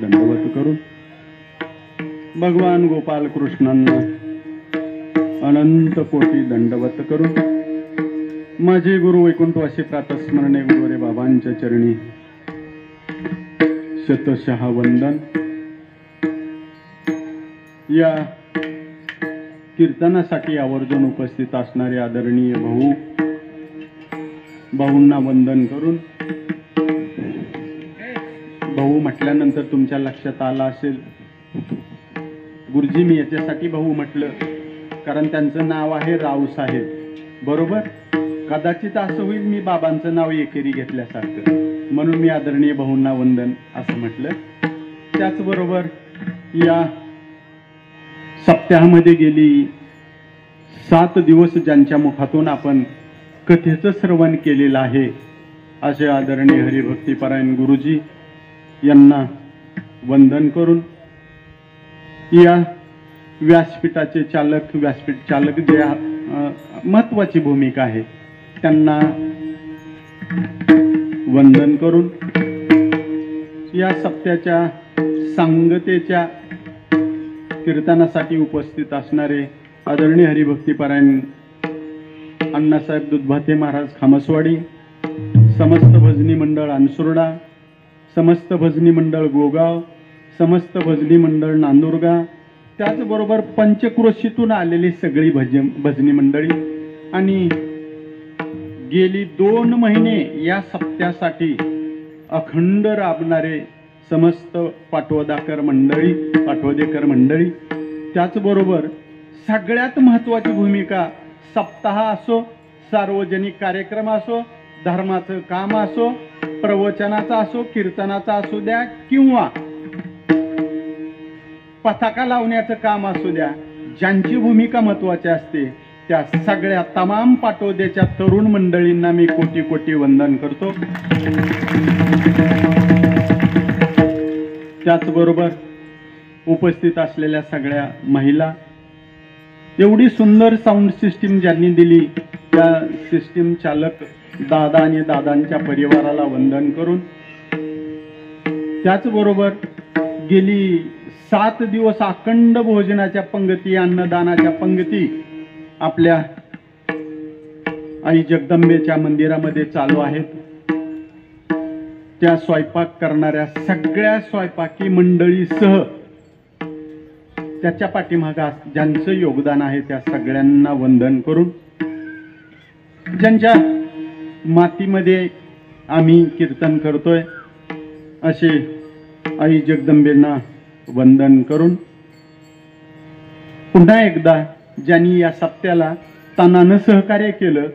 दंडवत करून भगवान गोपाल कृष्णांना अनंत कोटी दंडवत करून माझे गुरु वैकुंठवासी प्रातस्मरणे गुरुवरे बाबांच्या चरणी शतशः वंदन. या कीर्तनासाठी आवर्जून उपस्थित असणारे आदरणीय भाऊंना वंदन करून, भाऊ म्हटल्यानंतर तुमच्या लक्षात आलं असेल, गुरुजी मी याच्यासाठी भाऊ म्हटलं कारण त्यांचं नाव आहे रावसाहेब, बरोबर. कदाचित असं होईल मी बाबांचं नाव एकेरी घेतल्यासारखं, म्हणून मी आदरणीय भाऊंना वंदन असं म्हटलं. त्याचबरोबर या सप्ताहामध्ये गेली 7 दिवस ज्यांच्या मुखातून आपण कथेचं श्रवण केलेलं आहे असे आदरणीय हरिभक्तीपरायण गुरुजी यांना वंदन करून, या व्यासपीठाचे चालक, व्यासपीठ चालक जे महत्वाची भूमिका आहे त्यांना वंदन करून, या सप्त्याच्या सांगतेच्या कीर्तनासाठी उपस्थित असणारे आदरणीय हरिभक्तीपरायण अण्णासाहेब दुधभाते महाराज खामसवाडी, समस्त भजनी मंडळ अनसुर्डा, समस्त भजनी मंडळ गोगाव, समस्त भजनी मंडळ नांदुर्गा, त्याचबरोबर पंचक्रोशीतून आलेली सगळी भजनी मंडळी आणि गेली 2 महिने या सप्त्यासाठी अखंड राबणारे समस्त पाटवदेकर मंडळी, त्याचबरोबर सगळ्यात महत्वाची भूमिका सप्ताह असो, सार्वजनिक कार्यक्रम असो, धर्माचं काम असो, प्रवचनाचा असो, कीर्तनाचा असू द्या किंवा पताका लावण्याचं काम असू द्या, ज्यांची भूमिका महत्वाची असते त्या सगळ्या तमाम पाटोद्याच्या तरुण मंडळींना मी कोटी कोटी वंदन करतो. त्याचबरोबर उपस्थित असलेल्या सगळ्या महिला, एवढी सुंदर साऊंड सिस्टीम ज्यांनी दिली त्या सिस्टीम चालक दादा आणि दादांच्या परिवाराला वंदन करून, त्याचबरोबर गेली 7 दिवस अखंड भोजनाच्या पंगती, अन्नदानाच्या पंगती आपल्या आई जगदंबेच्या मंदिरामध्ये चालू आहेत. त्या स्वयंपाक करणाऱ्या सगळ्या स्वयंपाकी मंडळीसह त्याच्या पाठीमागे ज्यांचं योगदान आहे त्या सगळ्यांना वंदन करून, ज्यांच्या मातीमध्ये आम्ही कीर्तन करतोय असे आई जगदंबेंना वंदन करून, पुन्हा एकदा ज्यांनी या सप्त्याला तनानं सहकार्य केलं,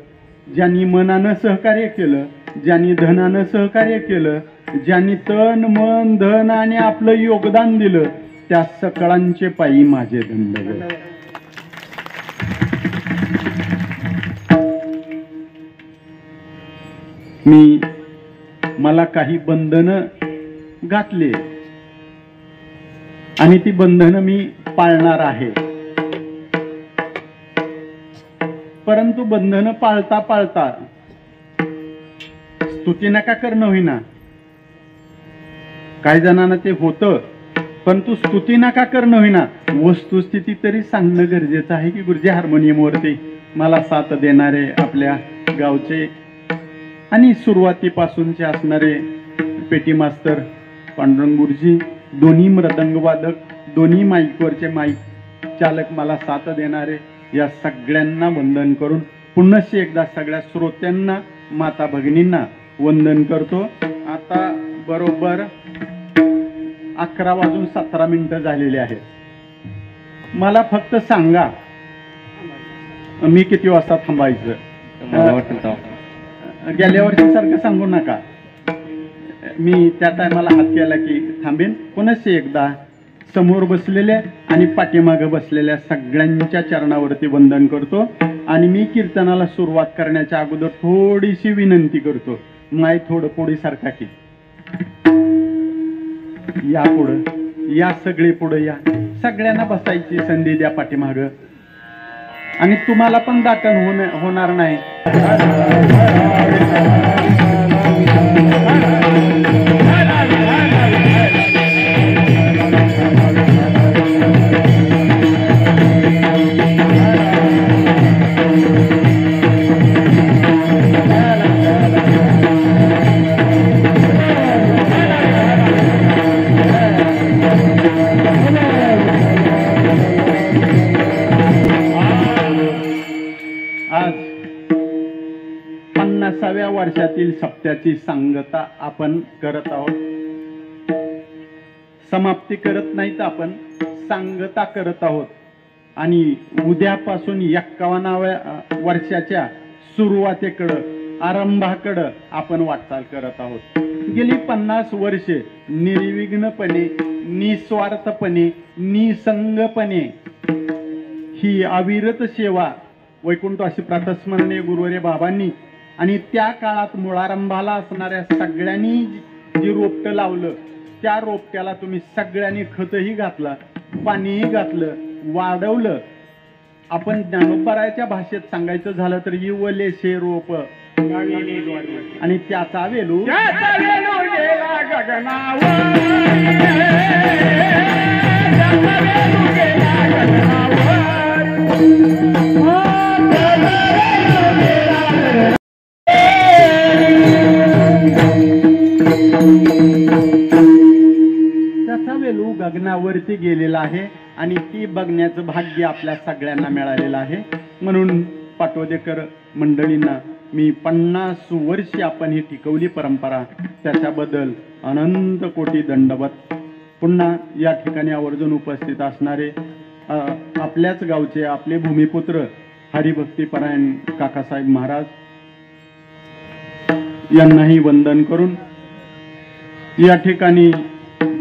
ज्यांनी मनानं सहकार्य केलं, ज्यांनी धनानं सहकार्य केलं, ज्यांनी तन मन धन आणि आपलं योगदान दिलं त्या सकळांचे पायी माझे दंडवत. मला काही बंधनं घातली आणि ती बंधनं मी पाळणार आहे, परंतु बंधनं पाळता पाळता स्तुती नका करणं होईना. काही जणांना ते होतं, परंतु स्तुती नका करणं होईना, वस्तुस्थिती तरी सांगणं गरजेचं आहे की गुरुजी हार्मोनियमवरती मला साथ देणारे आपल्या गावचे आणि सुरुवातीपासूनचे असणारे पेटी मास्तर पांडुरंग गुरुजी, दोन्ही मृदंगवादक, दोन्ही माईकवरचे माईक चालक मला साथ देणारे या सगळ्यांना वंदन करून पुन्हा एकदा सगळ्या श्रोत्यांना, माता भगिनींना वंदन करतो. आता बरोबर 11:17 झालेले आहेत. मला फक्त सांगा मी किती वाजता थांबायचं. गेल्या वर्षी सारखं सांगू नका, मी त्या टायमाला हात केला की थांबेन. पुन्हा एकदा समोर बसलेल्या आणि पाठीमागे बसलेल्या सगळ्यांच्या चरणावरती वंदन करतो आणि मी कीर्तनाला सुरुवात करण्याच्या अगोदर थोडीशी विनंती करतो. माय थोडं पुढे सारखा की या पुढं, या सगळे पुढे या, सगळ्यांना बसायची संधी द्या पाठीमाग आणि तुम्हाला पण दाटण होणार नाही. आज 50व्या वर्षातील सप्त्याची सांगता आपण करत आहोत. समाप्ती करत नाहीत, आपण सांगता करत आहोत. आणि उद्यापासून 51व्या वर्षाच्या सुरुवातीकडं, आरंभाकडं आपण वाटचाल करत आहोत. गेली 50 वर्षे निर्विघ्नपणे, निस्वार्थपणे, निसंगपणे ही अविरत सेवा वैकुंठवासी प्रातस्मरणीय गुरुवर्य बाबांनी आणि त्या काळात मुळारंभाला असणाऱ्या सगळ्यांनी जे रोपटं लावलं, त्या रोपट्याला तुम्ही सगळ्यांनी खतही घातलं, पाणीही घातलं, वाढवलं. आपण ज्ञानोबरायाच्या भाषेत सांगायचं झालं तर इवले शे रोप आणि त्याचा वेलू गेला गगनावर. त्याचा वेलू गगनावरती गेलेला आहे आणि ती बघण्याचं भाग्य आपल्या सगळ्यांना मिळालेलं आहे. म्हणून पाटोदेकर मंडळींना मी 50 वर्षे आपण ही टिकवली परंपरा, त्याच्याबद्दल अनंत कोटी दंडवत. पुन्हा या ठिकाणी आवर्जून उपस्थित असणारे आपल्याच गावचे आपले भूमिपुत्र हरिभक्तीपरायण काकासाहेब महाराज यांनाही वंदन करून, या ठिकाणी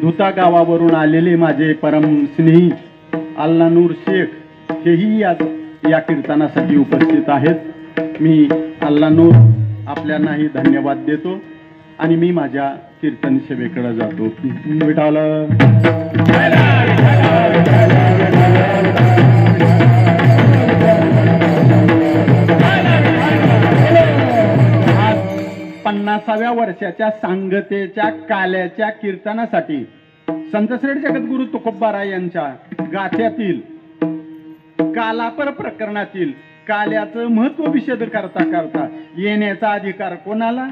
धुता गावावरून आलेले माझे परम स्नेही अल्लानूर शेख हेही या कीर्तनासाठी उपस्थित आहेत. मी अल्लानूर आपल्यालाही धन्यवाद देतो आणि मी माझ्या कीर्तन सेवेकडे जातो. विठाल आज 50व्या वर्षाच्या सांगतेच्या काल्याच्या कीर्तनासाठी संतश्रेष्ठ जगद्गुरु तुकोबाराय यांच्या गाथ्यातील कालापर प्रकरणातील काल्याचं महत्व विशद करता करता येण्याचा अधिकार कोणाला,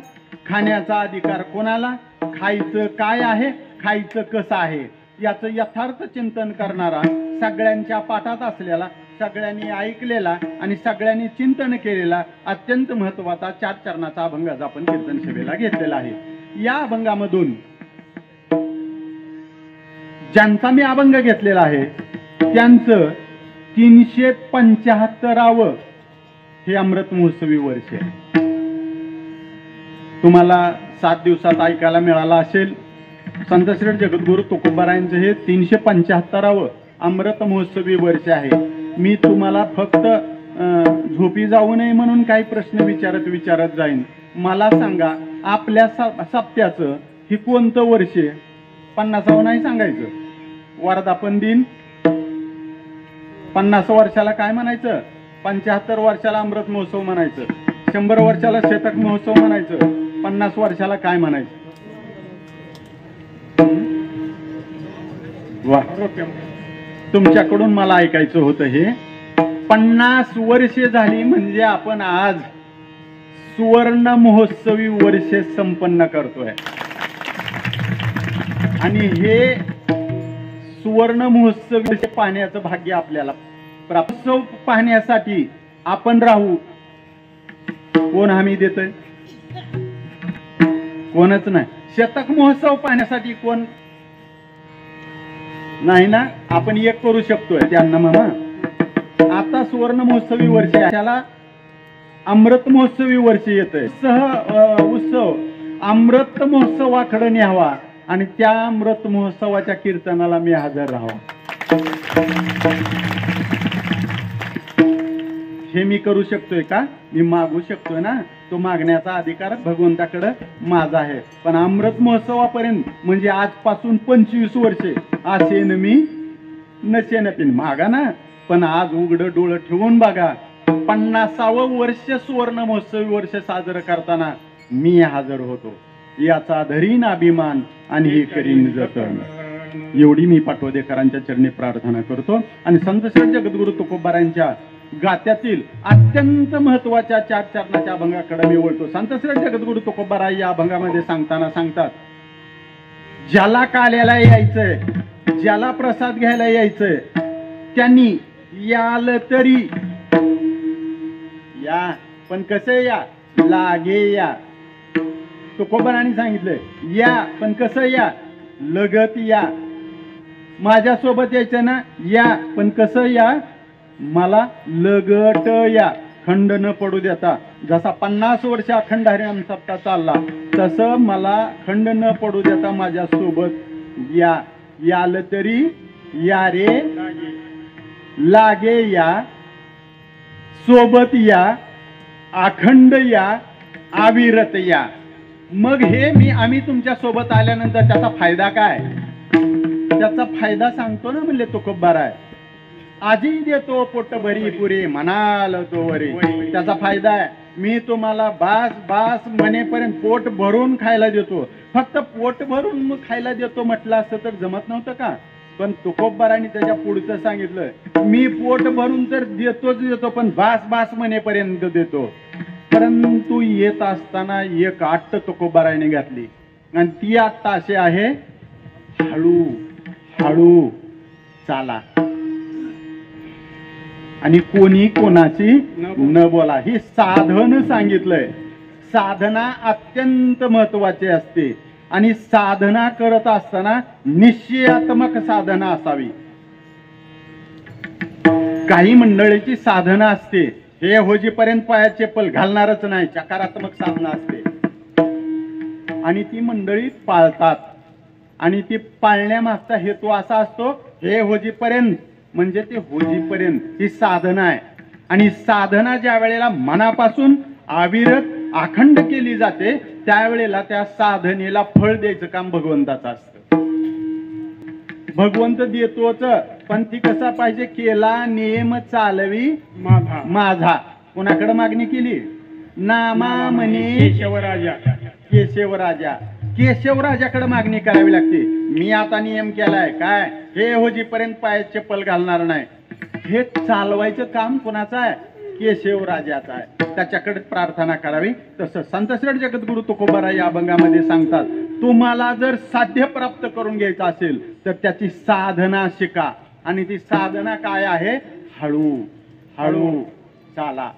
खाण्याचा अधिकार कोणाला, खायचं काय आहे, खायचं कसं आहे याचं यथार्थ चिंतन करणारा, सगळ्यांच्या पाठात असलेला, सगळ्यांनी ऐकलेला आणि सगळ्यांनी चिंतन केलेला अत्यंत महत्वाचा 4 चरणाचा अभंग आज आपण कीर्तन सेवेला घेतलेला आहे. या अभंगामधून ज्यांचा मी अभंग घेतलेला आहे त्यांचं 375वं हे अमृत महोत्सवी वर्ष आहे. तुम्हाला 7 दिवसात ऐकायला मिळाला असेल. संतश्रेष्ठ जगद्गुरु तुकोबारायांचं हे 375वं अमृत महोत्सवी वर्ष आहे. मी तुम्हाला फक्त झोपी जाऊ नये म्हणून काही प्रश्न विचारत जाईन. मला सांगा, आपल्या सप्त्याचं हे कोणतं वर्ष? 50वं नाही सांगायचं. वर्धापन दिन 50 वर्षाला काय म्हणायचं? 75 वर्षाला अमृत महोत्सव म्हणायचं. 100 वर्षाला शतक महोत्सव म्हणायचं. 50 वर्षाला काय म्हणायचं? वा, तुमच्याकडून मला ऐकायचं होतं हे. 50 वर्षे झाली म्हणजे आपण आज सुवर्ण महोत्सवी वर्ष संपन्न करतोय. आणि हे सुवर्ण महोत्सवी पाहण्याचं भाग्य आपल्याला प्राप्त. पाहण्यासाठी आपण राहू, कोण हमी देतोय? कोणच नाही. शतक महोत्सव पाहण्यासाठी कोण नाही ना. आपण एक करू शकतोय त्यांना. मामा आता सुवर्ण महोत्सवी वर्ष, त्याला अमृत महोत्सवी वर्ष येतंय. उत्सव अमृत महोत्सवाकडे न्यावा आणि त्या अमृत महोत्सवाच्या कीर्तनाला मी हजर राहावा. हे मी करू शकतोय का? मी मागू शकतोय ना. तो मागण्याचा अधिकार भगवंताकडे माझा आहे. पण अमृत महोत्सवापर्यंत म्हणजे आजपासून 25 वर्षे असेन मी नसेन पिन मागा ना. पण आज उघड डोळं ठेवून बघा, 50वं वर्ष सुवर्ण महोत्सवी वर्ष साजरं करताना मी हजर होतो. याचा धरीन अभिमान आणि हे करीन जतन. एवढी मी पाटोदेकरांच्या चरणी प्रार्थना करतो आणि संतश्रेष्ठ जगद्गुरु तुकोबारायांच्या गात्यातील अत्यंत महत्वाच्या 4 चरणाच्या अभंगाकडे मी वळतो. संतश्रेष्ठ जगद्गुरु तुकोबाराय या अभंगामध्ये सांगताना सांगतात, ज्याला काल्याला यायचंय, ज्याला प्रसाद घ्यायला यायचंय त्यांनी याल तरी या, पण कसं या, लागे या. तुकोबारांनी सांगितलंय या, पण कसं या, लगत या. माझ्यासोबत यायचं ना, या, पण कसं या, मला लगट या, खंड न पडू देता. जसा 50 वर्ष अखंड हरिनाम सप्ताह चालला तसं मला खंड न पडू देता माझ्या सोबत या. याल तरी या रे, लागे या, सोबत या, अखंड या, अविरत या. मग हे आम्ही तुमच्या सोबत आल्यानंतर त्याचा फायदा काय? त्याचा फायदा सांगतो ना म्हणले तुकोबाराय. आजी देतो पोट भरी पुरे म्हणाल तो वरी. त्याचा फायदा आहे, मी तुम्हाला बास बास म्हणेपर्यंत पोट भरून खायला देतो. फक्त पोट भरून मग खायला देतो म्हटलं असतं तर जमत नव्हतं का? पण तुकोबारांनी त्याच्या पुढचं सांगितलं, मी पोट भरून तर देतोच देतो, पण बास बास म्हणेपर्यंत देतो. परंतु येत असताना एक आट तुकोबारांनी घातली आणि ती आट अशी आहे, हळू हळू चाला आणि कोणी कोणाची न बोला. ही साधन सांगितलंय. साधना अत्यंत महत्वाची असते आणि साधना करत असताना निश्चयात्मक साधना असावी. काही मंडळीची साधना असते, हे होजीपर्यंत पायात चप्पल घालणारच नाही, सकारात्मक साधना असते आणि ती मंडळी पाळतात. आणि ती पाळण्यामागचा हेतू असा असतो, हे होजीपर्यंत म्हणजे ते होजीपर्यंत ही साधना आहे. आणि साधना ज्या वेळेला मनापासून अविरत अखंड केली जाते त्यावेळेला त्या साधनेला फळ द्यायचं काम भगवंताचं असतं. भगवंत देतोच, पण ती कसा पाहिजे, केला नियम चालवी माझा. कोणाकडे मागणी केली? नामा म्हणे केशवराजा. केशवराजा केशवराजाकडे मागणी करावी लागते. मी आता नियम केलाय काय, हे होजीपर्यंत पायात चप्पल घालणार नाही. हे चालवायचं काम कोणाचं आहे? केशवराजाचा आहे. त्याच्याकडे प्रार्थना करावी. तसं संतश्रेष्ठ जगद्गुरु तुकोबाराय या अभंगामध्ये सांगतात, तुम्हाला जर साध्य प्राप्त करून घ्यायचं असेल तर त्याची साधना शिका. आणि ती साधना काय आहे? हळू हळू चाला.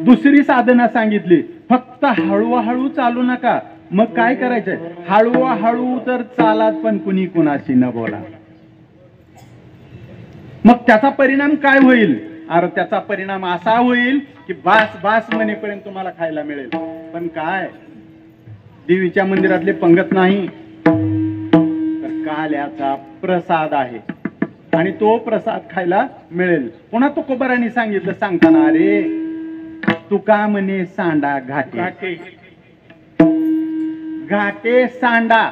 दुसरी साधना सांगितली, फक्त हळूहळू चालू नका. मग काय करायचंय? हळूहळू तर चालात, पण कुणी कुणाशी न बोला. मग त्याचा परिणाम काय होईल? अरे त्याचा परिणाम असा होईल की बास बास म्हणेपर्यंत तुम्हाला खायला मिळेल. पण काय, देवीच्या मंदिरातले पंगत नाही, तर काल्याचा प्रसाद आहे आणि तो प्रसाद खायला मिळेल. पुन्हा तुकोबारांनी सांगितलं सांगताना, अरे तुका म्हणे सांडा घाटे घाटे सांडा,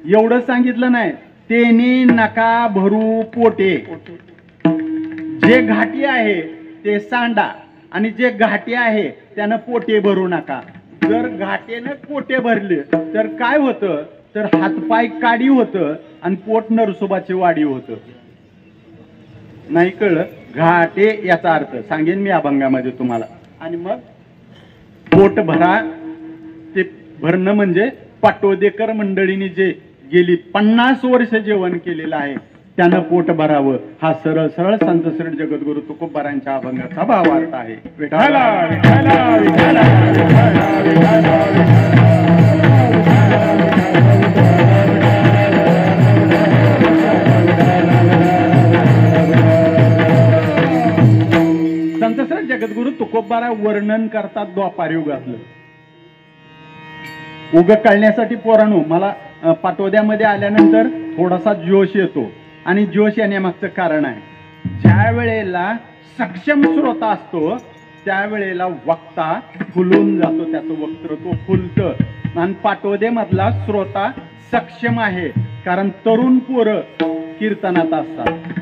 एवढं सांगितलं नाही. तेने नका भरू पोटे. जे घाटी आहे ते सांडा आणि जे घाटे आहे त्यानं पोटे भरू नका. जर घाटेनं पोटे भरले तर काय होतं? तर हातपाय काडी होतं आणि पोट नरसोबाची वाडी होतं. नाही कळलं? घाटे याचा अर्थ सांगेन मी अभंगामध्ये तुम्हाला. आणि मग पोट भरा, ते भरणं म्हणजे पाटोदेकर मंडळीने जे गेली 50 वर्ष जेवण केलेलं आहे त्यानं पोट भरावं. हा सरळ सरळ संतश्रेष्ठ जगद्गुरु तुकोबारांच्या अभंगाचा भावार्थ आहे. विठाला विठाला विठाला संतश्रेष्ठ जगद्गुरु तुकोबारा वर्णन करतात द्वापार युगातलं. उग कळण्यासाठी पोरांनो, मला पाटोद्यामध्ये आल्यानंतर थोडासा जोश येतो आणि जोश येण्यामागचं कारण आहे, ज्या वेळेला सक्षम श्रोता असतो त्यावेळेला वक्ता फुलून जातो, त्याचं वक्तृत्व फुलतं. आणि पाटोद्यामधला श्रोता सक्षम आहे कारण तरुण पोरं कीर्तनात असतात.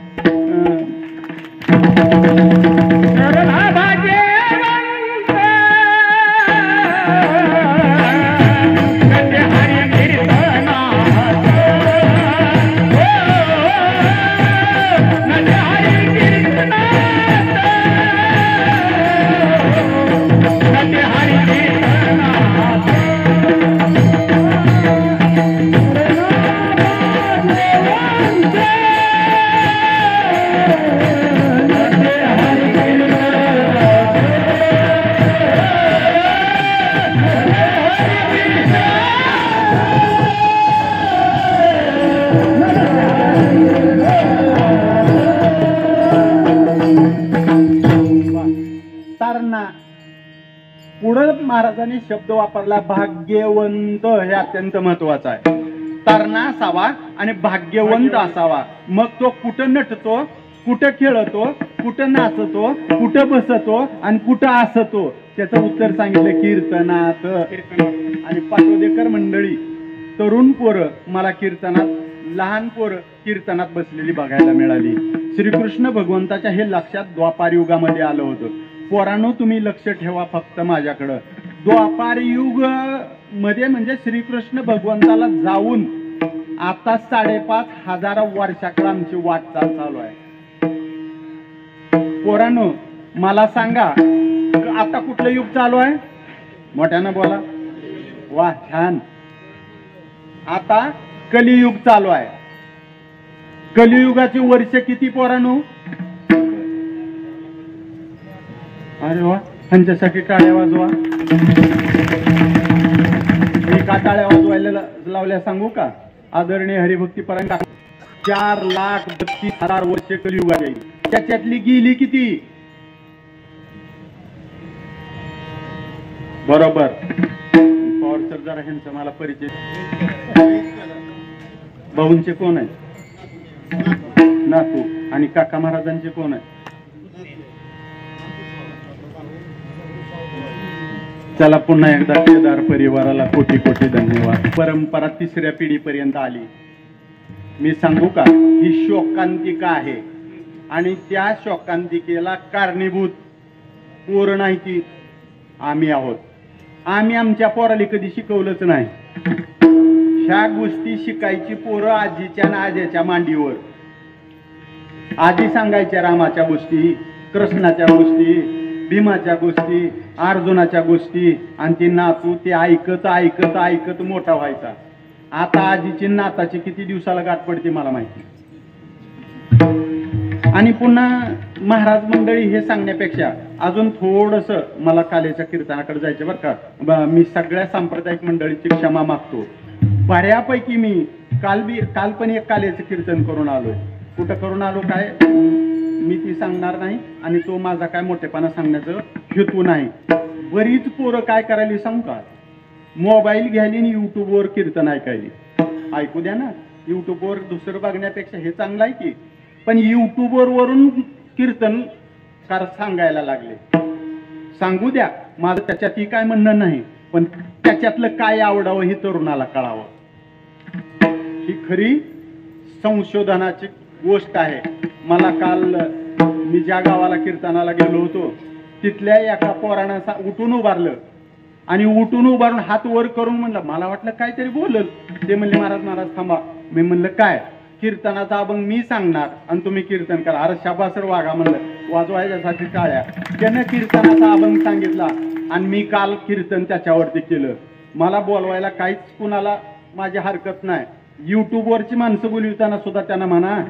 महाराजांनी शब्द वापरला भाग्यवंत, हे अत्यंत महत्वाचं आहे. तरणा असावा आणि भाग्यवंत असावा. मग तो कुठं नटतो, कुठं खेळतो, कुठं नाचतो, कुठं बसतो आणि कुठं असतो, त्याचं उत्तर सांगितलं कीर्तनात. आणि पाटोदेकर मंडळी, तरुण पोरं मला कीर्तनात, लहान पोरं कीर्तनात बसलेली बघायला मिळाली. श्रीकृष्ण भगवंताच्या हे लक्षात द्वापार युगामध्ये आलं होतं. पोरांनो, तुम्ही लक्ष ठेवा फक्त माझ्याकडं. द्वापार युग मध्ये म्हणजे श्रीकृष्ण भगवंताला जाऊन आता 5,500 वर्षाकडे आमची वाटचाल चालू आहे. पोरांनो, मला सांगा आता कुठलं युग चालू आहे? मोठ्यानं बोला. वा, छान. आता कलियुग चालू आहे. कलियुगाची वर्ष किती पोरांनो? अरे वा, ह्यांच्यासाठी टाळ्या वाजवा. मी का टाळ्या वाजवायला लावल्या सांगू का? आदरणीय हरिभक्तीपरायण 4,32,000 वर्ष कलियुगात येईल. त्याच्यातली गेली किती? बरोबर. पॉवर सर जरा ह्यांचा मला परिचय. भाऊंचे कोण आहे? नातू. आणि काका महाराजांचे कोण आहे? चला, पुन्हा एकदा केदार परिवाराला कोटी कोटी धन्यवाद. परंपरा 3ऱ्या पिढीपर्यंत आली. मी सांगू का, ही शोकांतिका आहे आणि त्या शोकांतिकेला कारणीभूत पोर नाही की आम्ही आहोत. आम्ही आमच्या पोराला कधी शिकवलंच नाही. ह्या गोष्टी शिकायची पोरं आजीच्या ना आज्याच्या मांडीवर. आजी सांगायच्या रामाच्या गोष्टी, कृष्णाच्या गोष्टी, भीमाच्या गोष्टी, अर्जुनाच्या गोष्टी, आणि ती नातू ते ऐकत ऐकत ऐकत मोठा व्हायचा. आता आजीची नाताची किती दिवसाला गाठ पडते मला माहिती. आणि पुन्हा महाराज मंडळी हे सांगण्यापेक्षा अजून थोडस मला कालेच्या कीर्तनाकडे जायचं बरं का. मी सगळ्या सांप्रदायिक मंडळीची क्षमा मागतो. बऱ्यापैकी मी काल पण एक कालेचं कीर्तन करून आलोय. कुठं करून आलो काय मी ती सांगणार नाही, आणि तो माझा काय मोठेपणा सांगण्याचं हेतू नाही. बरीच पोरं काय करायली सांगू का, मोबाईल घ्यायली आणि युट्यूबवर कीर्तन ऐकायली. ऐकू द्या ना, युट्यूबवर दुसरं बघण्यापेक्षा हे चांगलं आहे की. पण युट्यूबवर वरून कीर्तन कार सांगायला लागले. सांगू द्या, माझं त्याच्यातही काय म्हणणं नाही, पण त्याच्यातलं काय आवडावं हे तरुणाला कळावं. ही खरी संशोधनाची गोष्ट आहे. मला काल मी ज्या गावाला कीर्तनाला गेलो होतो तिथल्या एका पोरानं उठून उभारलं आणि उठून उभारून हात वर करून म्हणलं, मला वाटलं काहीतरी बोलल. ते म्हणले, महाराज थांबा. मी म्हणलं काय? कीर्तनाचा अभंग मी सांगणार आणि तुम्ही कीर्तन करा. अरे शाबासर वागा म्हणलं, वाजवायच्यासाठी टाळ्या. त्यानं कीर्तनाचा अभंग सांगितला आणि मी काल कीर्तन त्याच्यावरती केलं. मला बोलवायला काहीच कुणाला माझी हरकत नाही. युट्यूबवरची माणसं बोलविताना सुद्धा त्यांना म्हणा,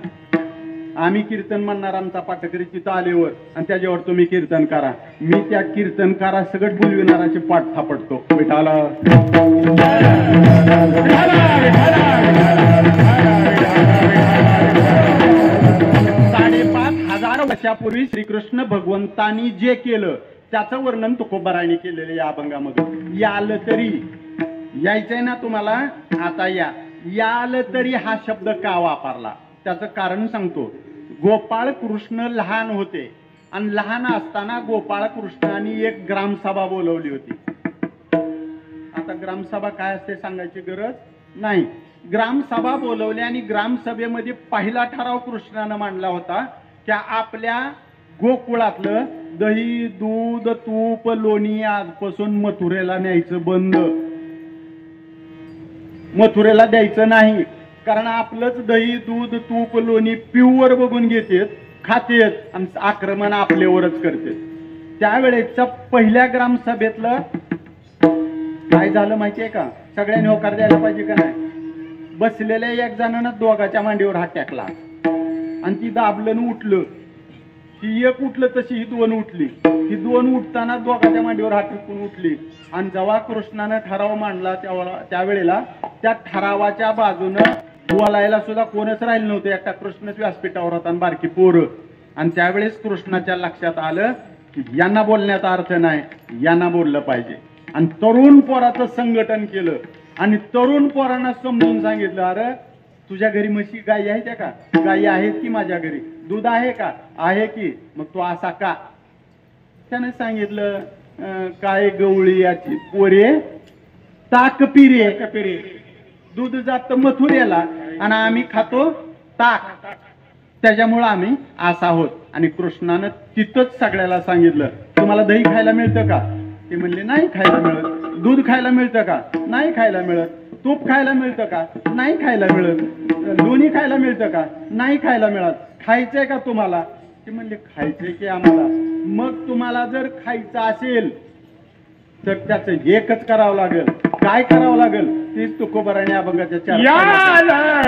आम्ही कीर्तन म्हणणार आमचा पाठकरी तिथं आलेवर आणि त्याच्यावर तुम्ही कीर्तन करा. मी त्या कीर्तनकारा सगळं बोलविणाराचे पाठ थापडतो. विठाला 5,500 वर्षापूर्वी श्रीकृष्ण भगवंतानी जे केलं त्याचं वर्णन तुकोबारायने केलेलं या अभंगामध्ये. याल तरी यायचंय ना तुम्हाला, आता याल तरी हा शब्द का वापरला त्याचं कारण सांगतो. गोपाळ कृष्ण लहान होते आणि लहान असताना गोपाळ कृष्णाने एक ग्रामसभा बोलवली होती. आता ग्रामसभा काय असते सांगायची गरज नाही. ग्रामसभा बोलवली आणि ग्रामसभेमध्ये पहिला ठराव कृष्णानं मांडला होता की आपल्या गोकुळातलं दही, दूध, तूप, लोणी आजपासून मथुरेला न्यायचं बंद. मथुरेला द्यायचं नाही, कारण आपलंच दही, दूध, तूप, लोणी प्युअर बघून घेतेत, खातेत आणि आक्रमण आपल्यावरच करते. त्यावेळेच्या पहिल्या ग्रामसभेतलं काय झालं माहितीये का? सगळ्यांनी होकार द्यायला पाहिजे का नाही? बसलेल्या एक जणांना दोघाच्या मांडीवर हात टाकला आणि ती दाबलं उठलं. ही एक उठलं तशी ही दोन उठली. ही दोन उठताना दोघाच्या मांडीवर हात टेकून उठली. आणि जेव्हा कृष्णानं ठराव मांडला त्यावेळेला त्या ठरावाच्या बाजूनं बोलायला सुद्धा कोणच राहिलं नव्हतं. एकटा कृष्णच व्यासपीठावर होता आणि बारकी पोरं. आणि त्यावेळेस कृष्णाच्या लक्षात आलं की यांना बोलण्याचा अर्थ नाही, यांना बोललं पाहिजे. आणि तरुण पोराचं संघटन केलं आणि तरुण पोरांना समजून सांगितलं, अरे तुझ्या घरी म्हशी गायी आहेत का? गायी आहेत की माझ्या घरी. दूध आहे का? आहे की. मग तू असा का? त्याने सांगितलं, काय गवळी याची पोरे ताक पिरे, दूध जात मथुरेला आणि आम्ही खातो ताक, त्याच्यामुळं आम्ही असा आहोत. आणि कृष्णानं तिथंच सगळ्याला सांगितलं, तुम्हाला दही खायला मिळतं का? ते म्हणले नाही खायला मिळत. दूध खायला मिळतं का? नाही खायला मिळत. तूप खायला मिळतं का? नाही खायला मिळत. लोणी खायला मिळतं का? नाही खायला मिळत. खायचंय का तुम्हाला? ते म्हणले खायचंय की आम्हाला. मग तुम्हाला जर खायचं असेल तर त्याचं एकच करावं लागेल. काय करावं लागेल? तीच तुकोबाराने अभंगाच्या चार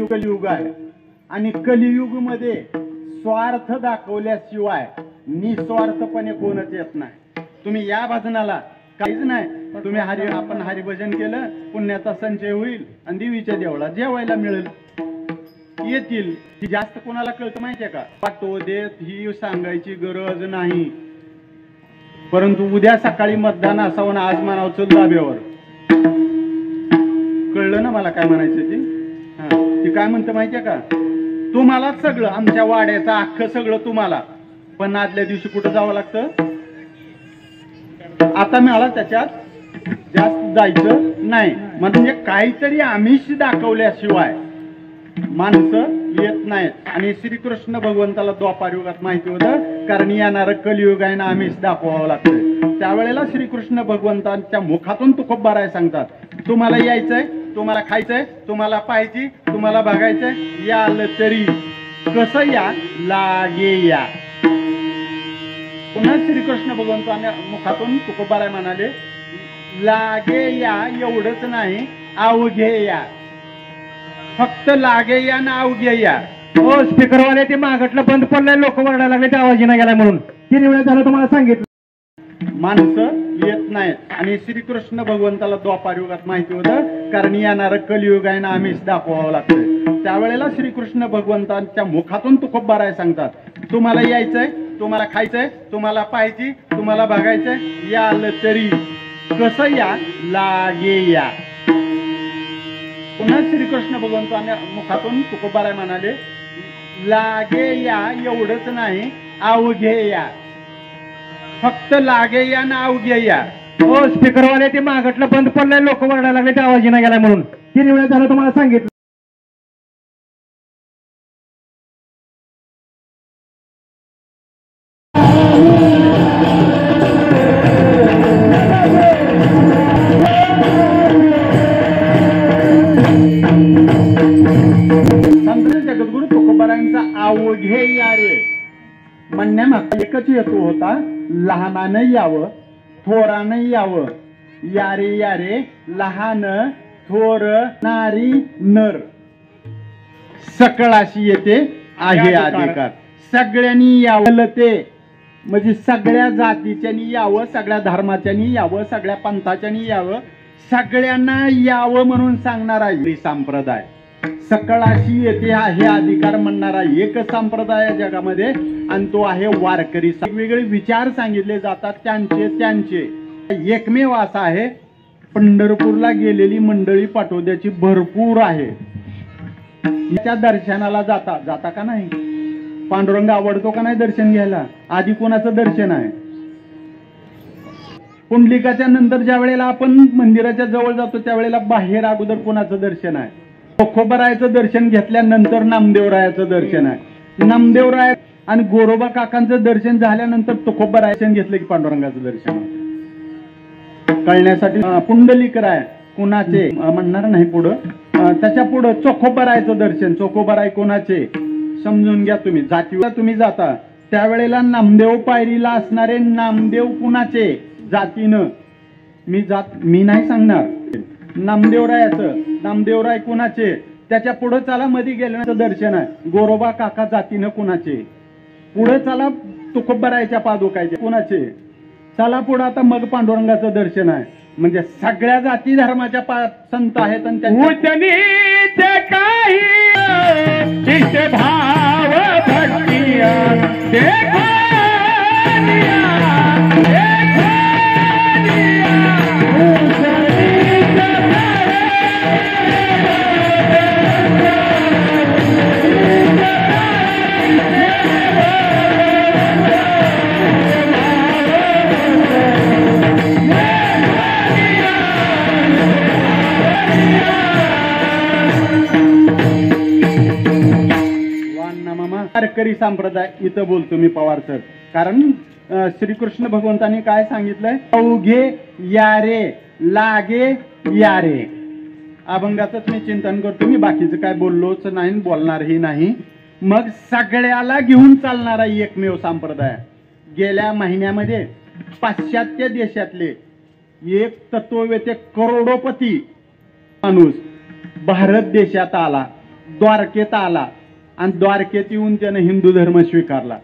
कलियुग आहे आणि कलियुग मध्ये स्वार्थ दाखवल्याशिवाय निस्वार्थपणे कोणच येत नाही. तुम्ही या भजनाला काहीच नाही, तुम्ही आपण हरिभजन केलं, पुण्याचा संचय होईल आणि देवीच्या देवळा जेवायला मिळेल, येतील. ही जास्त कोणाला कळतं माहितीये का? वाटतो देत ही सांगायची गरज नाही. परंतु उद्या सकाळी मतदान असावं ना, आज म्हणावं चल धाब्यावर. कळलं ना मला काय म्हणायचं ते? ती काय म्हणतं माहितीये का? तुम्हाला सगळं, आमच्या वाड्याचं अख्खं सगळं तुम्हाला, पण आदल्या दिवशी कुठं जावं लागतं? आता मला त्याच्यात जास्त जायचं नाही. म्हणजे काहीतरी आमिष दाखवल्याशिवाय माणसं येत नाहीत. आणि श्रीकृष्ण भगवंताला द्वापार युगात माहिती होतं, कारण येणारं कलियुग आहे ना, आमिष दाखवावं लागतं. त्यावेळेला श्रीकृष्ण भगवंतांच्या मुखातून तुकोबाराय सांगतात, तुम्हाला यायचंय, तुम्हाला खायचंय, तुम्हाला पाहायची, तुम्हाला बघायचंय, याल तरी कसं या लागे या. पुन्हा श्रीकृष्ण भगवंतांच्या मुखातून तुकोबाराय म्हणाले, लागे या एवढंच नाही, अवघे या. फक्त लागे या ना अवघे या. हो, स्पीकरवाले ते मागटलं बंद पडलंय, लोक वरडायला लागले, त्या आवाजीनं गेला म्हणून 3 वेळा झालं तुम्हाला सांगितलं. माणसं येत नाहीत. आणि श्रीकृष्ण भगवंताला द्वापार युगात माहिती होतं, कारण येणारं कलियुग आहे ना, आमिष दाखवावं लागतं. त्यावेळेला श्रीकृष्ण भगवंतांच्या मुखातून तुकोबाराय सांगतात, तुम्हाला यायचंय, तुम्हाला खायचंय, तुम्हाला पाहायची, तुम्हाला बघायचंय, याल तरी कसं या लागे या. पुन्हा श्रीकृष्ण भगवंतांच्या मुखातून तुकोबाराय म्हणाले, लागे या एवढंच नाही, अवघे या. फक्त लागे या ना अवघे या. हो, स्पीकरवाले ते मागटलं बंद पडलंय, लोक वरडायला लागले, त्या आवाजीनं गेला म्हणून 3 वेळा झालं तुम्हाला सांगितलं. जगद्गुरु तुकोबारायांचा अवघे या रे म्हणण्यामागचा एकच हेतू होता, लहानानं यावं, थोरानं यावं, यारे यारे लहान थोर नारी नर, सकळाशी येते आहे अधिकार. सगळ्यांनी यावं ते म्हणजे सगळ्या जातीच्यानी यावं, सगळ्या धर्माच्यानी यावं, सगळ्या पंथाच्यानी यावं, सगळ्यांना यावं म्हणून सांगणारा संप्रदाय. सकळाशी येते आहे अधिकार म्हणणारा एकच संप्रदाय आहे जगामध्ये आणि तो आहे वारकरी. वेगवेगळे विचार सांगितले जातात त्यांचे एकमेव असा आहे. पंढरपूरला गेलेली मंडळी पाटोद्याची भरपूर आहे. त्या दर्शनाला जाता का नाही? पांडुरंग आवडतो का नाही दर्शन घ्यायला? आधी कोणाचं दर्शन आहे? पुंडलिकाच्या नंतर ज्या वेळेला आपण मंदिराच्या जवळ जातो त्यावेळेला बाहेर अगोदर कोणाचं दर्शन आहे? तुकोबारायाचं दर्शन घेतल्यानंतर नामदेवरायाचं दर्शन आहे. नामदेवराय आणि गोरोबा काकांचं दर्शन झाल्यानंतर तुकोबारायाचं घेतलं की पांडुरंगाचं दर्शन. कळण्यासाठी पुंडलिकराय कुणाचे म्हणणार नाही पुढं, त्याच्या पुढं चोखोबारायचं दर्शन. चोखोबाराय कोणाचे समजून घ्या तुम्ही. जातीला तुम्ही जाता त्यावेळेला नामदेव पायरीला असणारे नामदेव कुणाचे जातीनं, मी नाही सांगणार. नामदेवराय कुणाचे, त्याच्या पुढे चला मध्ये गेल्याचं दर्शन आहे गोरोबा काका जातीनं कुणाचे. पुढे चला तुकोबारायच्या पादुकायचे कुणाचे. चला पुढे आता मग पांडुरंगाचं दर्शन आहे. म्हणजे सगळ्या जाती धर्माच्या संत आहेत आणि त्यांच्या काही भाव भक्तिया वारकरी संप्रदाय इथं बोलतो मी पवार सर. कारण श्रीकृष्ण भगवंतांनी काय सांगितलंय? अवघे यारे लागे यारे. अभंगाचंच मी चिंतन करतो. मी बाकीचं काय बोललोच नाही, बोलणारही नाही. मग सगळ्याला घेऊन चालणारा एकमेव संप्रदाय. गेल्या महिन्यामध्ये पाश्चात्य देशातले एक तत्ववेते करोडोपती माणूस भारत देशात आला, द्वारकेत आला आणि द्वारकेत येऊन त्यानं हिंदू धर्म स्वीकारला.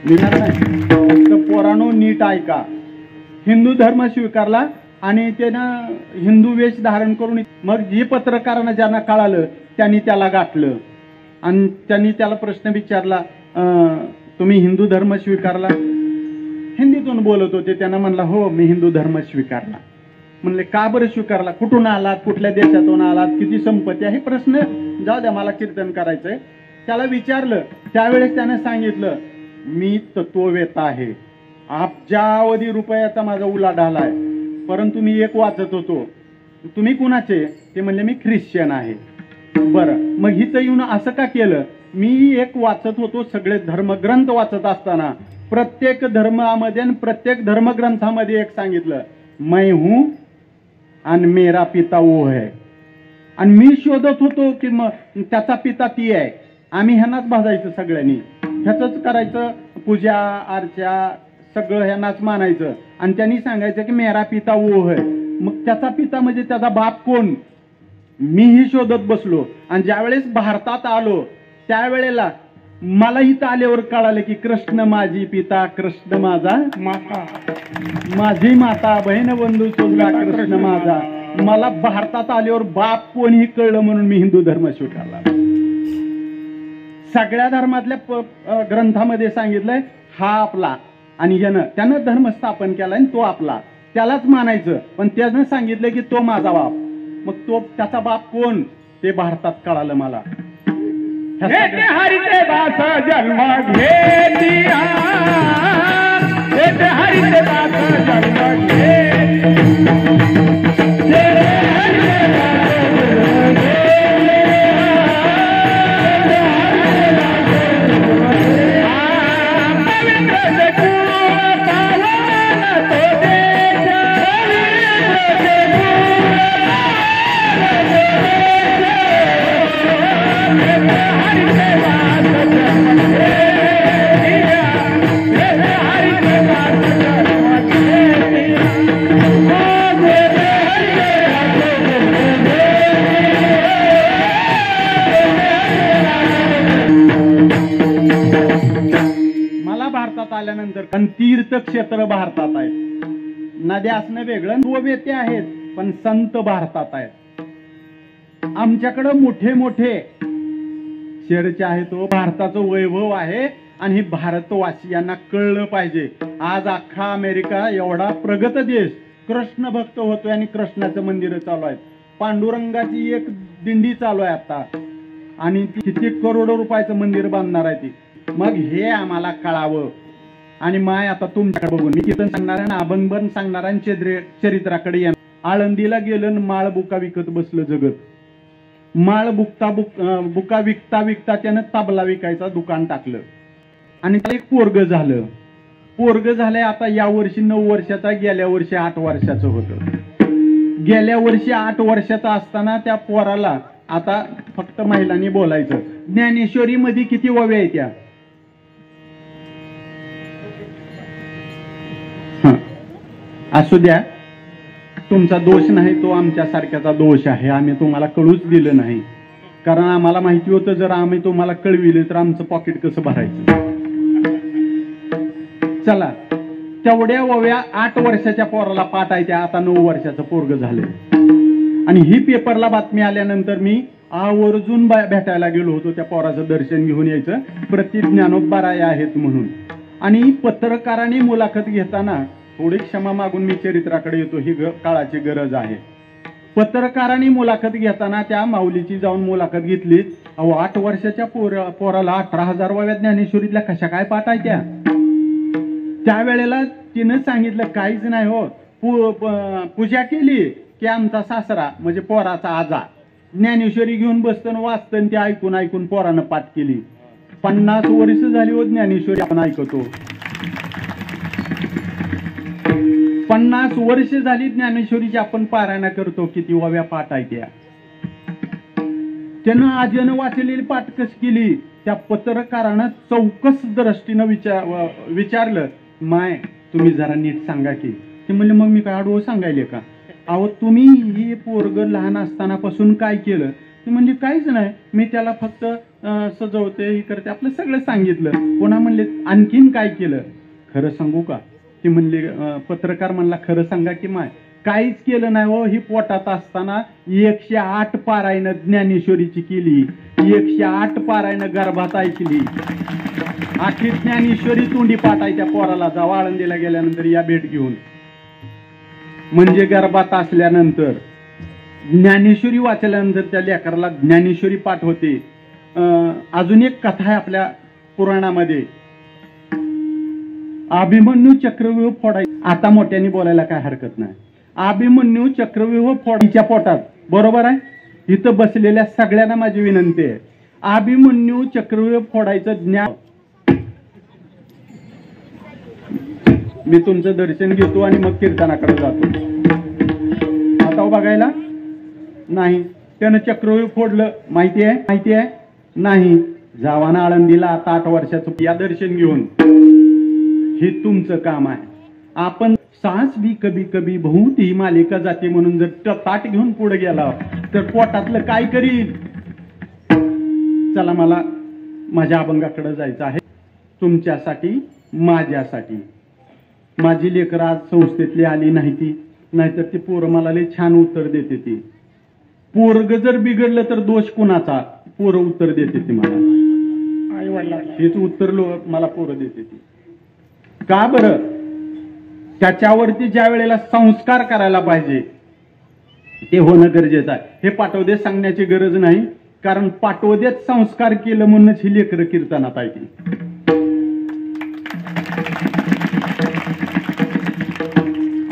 तर पोरांनो नीट ऐका. हिंदू धर्म स्वीकारला आणि त्यानं हिंदू वेश धारण करून मग जी पत्रकारांना ज्यांना कळालं त्यांनी त्याला गाठलं आणि त्यांनी त्याला प्रश्न विचारला, तुम्ही हिंदू धर्म स्वीकारला? हिंदीतून बोलत होते. त्यांना म्हणला हो मी हिंदू धर्म स्वीकारला. म्हणले का बरं स्वीकारला? कुठून आलात? कुठल्या देशातून आलात? किती संपत्ती आहे? प्रश्न जाऊ द्या, मला कीर्तन करायचंय. त्याला विचारलं त्यावेळेस त्याने सांगितलं मी तत्ववेता आहे, अब्जावधी रुपयाचा माझा उलाढाल आहे, परंतु मी एक वाचत होतो. तुम्ही कुणाचे? ते म्हणले मी ख्रिश्चन आहे. बरं मग हिचं येऊन असं का केलं? मी एक वाचत होतो, सगळे धर्मग्रंथ वाचत असताना प्रत्येक धर्मामध्ये आणि प्रत्येक धर्मग्रंथामध्ये एक सांगितलं मैं हूं आणि मेरा पिता वो है. आणि मी शोधत होतो की मग त्याचा पिता ती आहे. आम्ही ह्यांनाच भाजायचं, सगळ्यांनी ह्याच करायचं, पूजा अर्चा सगळं ह्यांनाच मानायचं. आणि त्यांनी सांगायचं की मेरा पिता वो है. मग त्याचा पिता म्हणजे त्याचा बाप कोण? मीही शोधत बसलो. आणि ज्यावेळेस भारतात आलो त्यावेळेला मला इथं आल्यावर कळालं की कृष्ण माझी पिता, कृष्ण माझा माता, माझी माता, बहीण बंधू शोधला कृष्ण माझा. मला भारतात आल्यावर बाप कोणीही कळलं म्हणून मी हिंदू धर्म स्वीकारला. सगळ्या धर्मातल्या ग्रंथामध्ये सांगितलंय हा आपला आणि त्यानं धर्म स्थापन केला आणि तो आपला, त्यालाच मानायचं. पण त्यानं सांगितलं की तो माझा बाप. मग तो त्याचा बाप कोण ते भारतात कळालं मला. हरिते दास जन्म घेतिया, हरिते दास जन्म घेतिया. तर कारण तीर्थक्षेत्र भारतात आहेत. नद्या असणं वेगळं, गोवेते आहेत पण संत भारतात आहेत. आमच्याकडं मोठे मोठे चर्च आहे, तो भारताचं वैभव आहे आणि हे भारतवासियांना कळलं पाहिजे. आज अख्खा अमेरिका एवढा प्रगत देश कृष्ण भक्त होतोय आणि कृष्णाचं मंदिर चालू आहे. पांडुरंगाची एक दिंडी चालू आहे आता आणि किती करोडो रुपयाचं मंदिर बांधणार आहे ती. मग हे आम्हाला कळावं. आणि माय आता तुमच्याकडे बघून मी कीर्तन सांगणार आहे, अभंग सांगणार आहे, चरित्राकडे येणार. आळंदीला गेलं, माळ बुका विकत बसलं जगत. माळ बुका विकता विकता त्यानं तबला विकायचा दुकान टाकलं आणि त्याला एक पोरग झालं. पोरग झालंय आता या वर्षी 9 वर्षाचा, गेल्या वर्षी 8 वर्षाचं होतं. गेल्या वर्षी 8 वर्षाचा असताना त्या पोराला आता फक्त महिलांनी बोलायचं. ज्ञानेश्वरी मध्ये किती ओव्या आहेत त्या? असू द्या, तुमचा दोष नाही, तो आमच्या सारख्याचा दोष आहे. आम्ही तुम्हाला कळूच दिलं नाही, कारण आम्हाला माहिती होतं जर आम्ही तुम्हाला कळविले तर आमचं पॉकेट कसं भरायचं. चला, तेवढ्या ओव्या 8 वर्षाच्या पोराला पाठ आहे त्या, आता 9 वर्षाचं पोरग झालं. आणि ही पेपरला बातमी आल्यानंतर मी आवर्जून भेटायला गेलो होतो, त्या पोराचं दर्शन घेऊन यायचं, प्रतिज्ञानोबराय आहेत म्हणून. आणि पत्रकारांनी मुलाखत घेताना थोडी क्षमा मागून मी चरित्राकडे येतो, ही काळाची गरज आहे. पत्रकारांनी मुलाखत घेताना त्या माऊलीची जाऊन मुलाखत घेतली. अहो 8 वर्षाच्या पोराला 18,000 ओव्या ज्ञानेश्वरीतल्या कशा काय पाठ आहे त्या? त्यावेळेला तिनं सांगितलं काहीच नाही हो, पूजा केली की आमचा सासरा म्हणजे पोराचा आजा ज्ञानेश्वरी घेऊन बसतं वाचतं, ते ऐकून ऐकून पोरानं पाठ केली. 50 वर्ष झाली हो ज्ञानेश्वरी आपण ऐकतो. 50 वर्ष झाली ज्ञानेश्वरीची आपण पारायण करतो. किती ओव्या पाठ आहे त्या? त्यानं आजनं वाचलेली पाठ कशी केली? त्या पत्रकारानं चौकस दृष्टीनं विचारलं, माय तुम्ही जरा नीट सांगा की. ते म्हणले मग मी काय आडवं सांगायले का? अहो तुम्ही हे पोरग लहान असतानापासून काय केलं? ते म्हणजे काहीच नाही, मी त्याला फक्त सजवते, हे करते, आपलं सगळं सांगितलं. पुन्हा म्हणले आणखीन काय केलं? खरं सांगू का? ते म्हणले, पत्रकार म्हणला खरं सांगा की माय. काहीच केलं नाही हो, ही पोटात असताना 108 पारायण ज्ञानेश्वरीची केली, 108 पारायण गर्भात ऐकली. आखी ज्ञानेश्वरी तोंडी पाठ आहे त्या पोराला. जावा आळंदीला गेल्यानंतर या भेट घेऊन. म्हणजे गर्भात असल्यानंतर ज्ञानेश्वरी वाचल्यानंतर त्या लेकराला ज्ञानेश्वरी पाठ होते. अजून एक कथा आहे आपल्या पुराणामध्ये, अभिमन्यू चक्रव्यूह फोडाय. आता मोठ्याने बोलायला काय हरकत नाही. अभिमन्यू चक्रव्यूह फोडायच्या पोटात, बरोबर आहे? इथं बसलेल्या सगळ्यांना माझी विनंती आहे, अभिमन्यू चक्रव्यूह फोडायचं ज्ञान. मी तुमचं दर्शन घेतो आणि मग कीर्तनाकडे जातो. आता बघायला नाही, त्यानं चक्रव्यूह फोडलं, माहिती आहे? माहिती आहे नाही. जावाना आळंदीला आता 8 वर्षाचं या दर्शन घेऊन. हे तुमचं काम आहे. आपण सांस भी कभी कभी बहुत ही मालिका जाते म्हणून जर ताट घेऊन पुढे गेला तर पोटातलं काय करील? चला, मला माझ्या अभंगाकडे जायचं आहे. तुमच्यासाठी, माझ्यासाठी. माझी लेकरं आज संस्थेतली आली नाही ती, नाहीतर ती पोरं मला लई छान उत्तर देते. ती पोरग जर बिघडलं तर दोष कुणाचा? पोरं उत्तर देते ती मला. आई वडिलांना हेच उत्तर मला पोरं देते ती. का बरं? त्याच्यावरती ज्या वेळेला संस्कार करायला पाहिजे ते होणं गरजेचं आहे. हे पाठवदेत सांगण्याची गरज नाही, कारण पाठवदेत संस्कार केलं म्हणूनच ही लेकरं कीर्तनात ऐकली.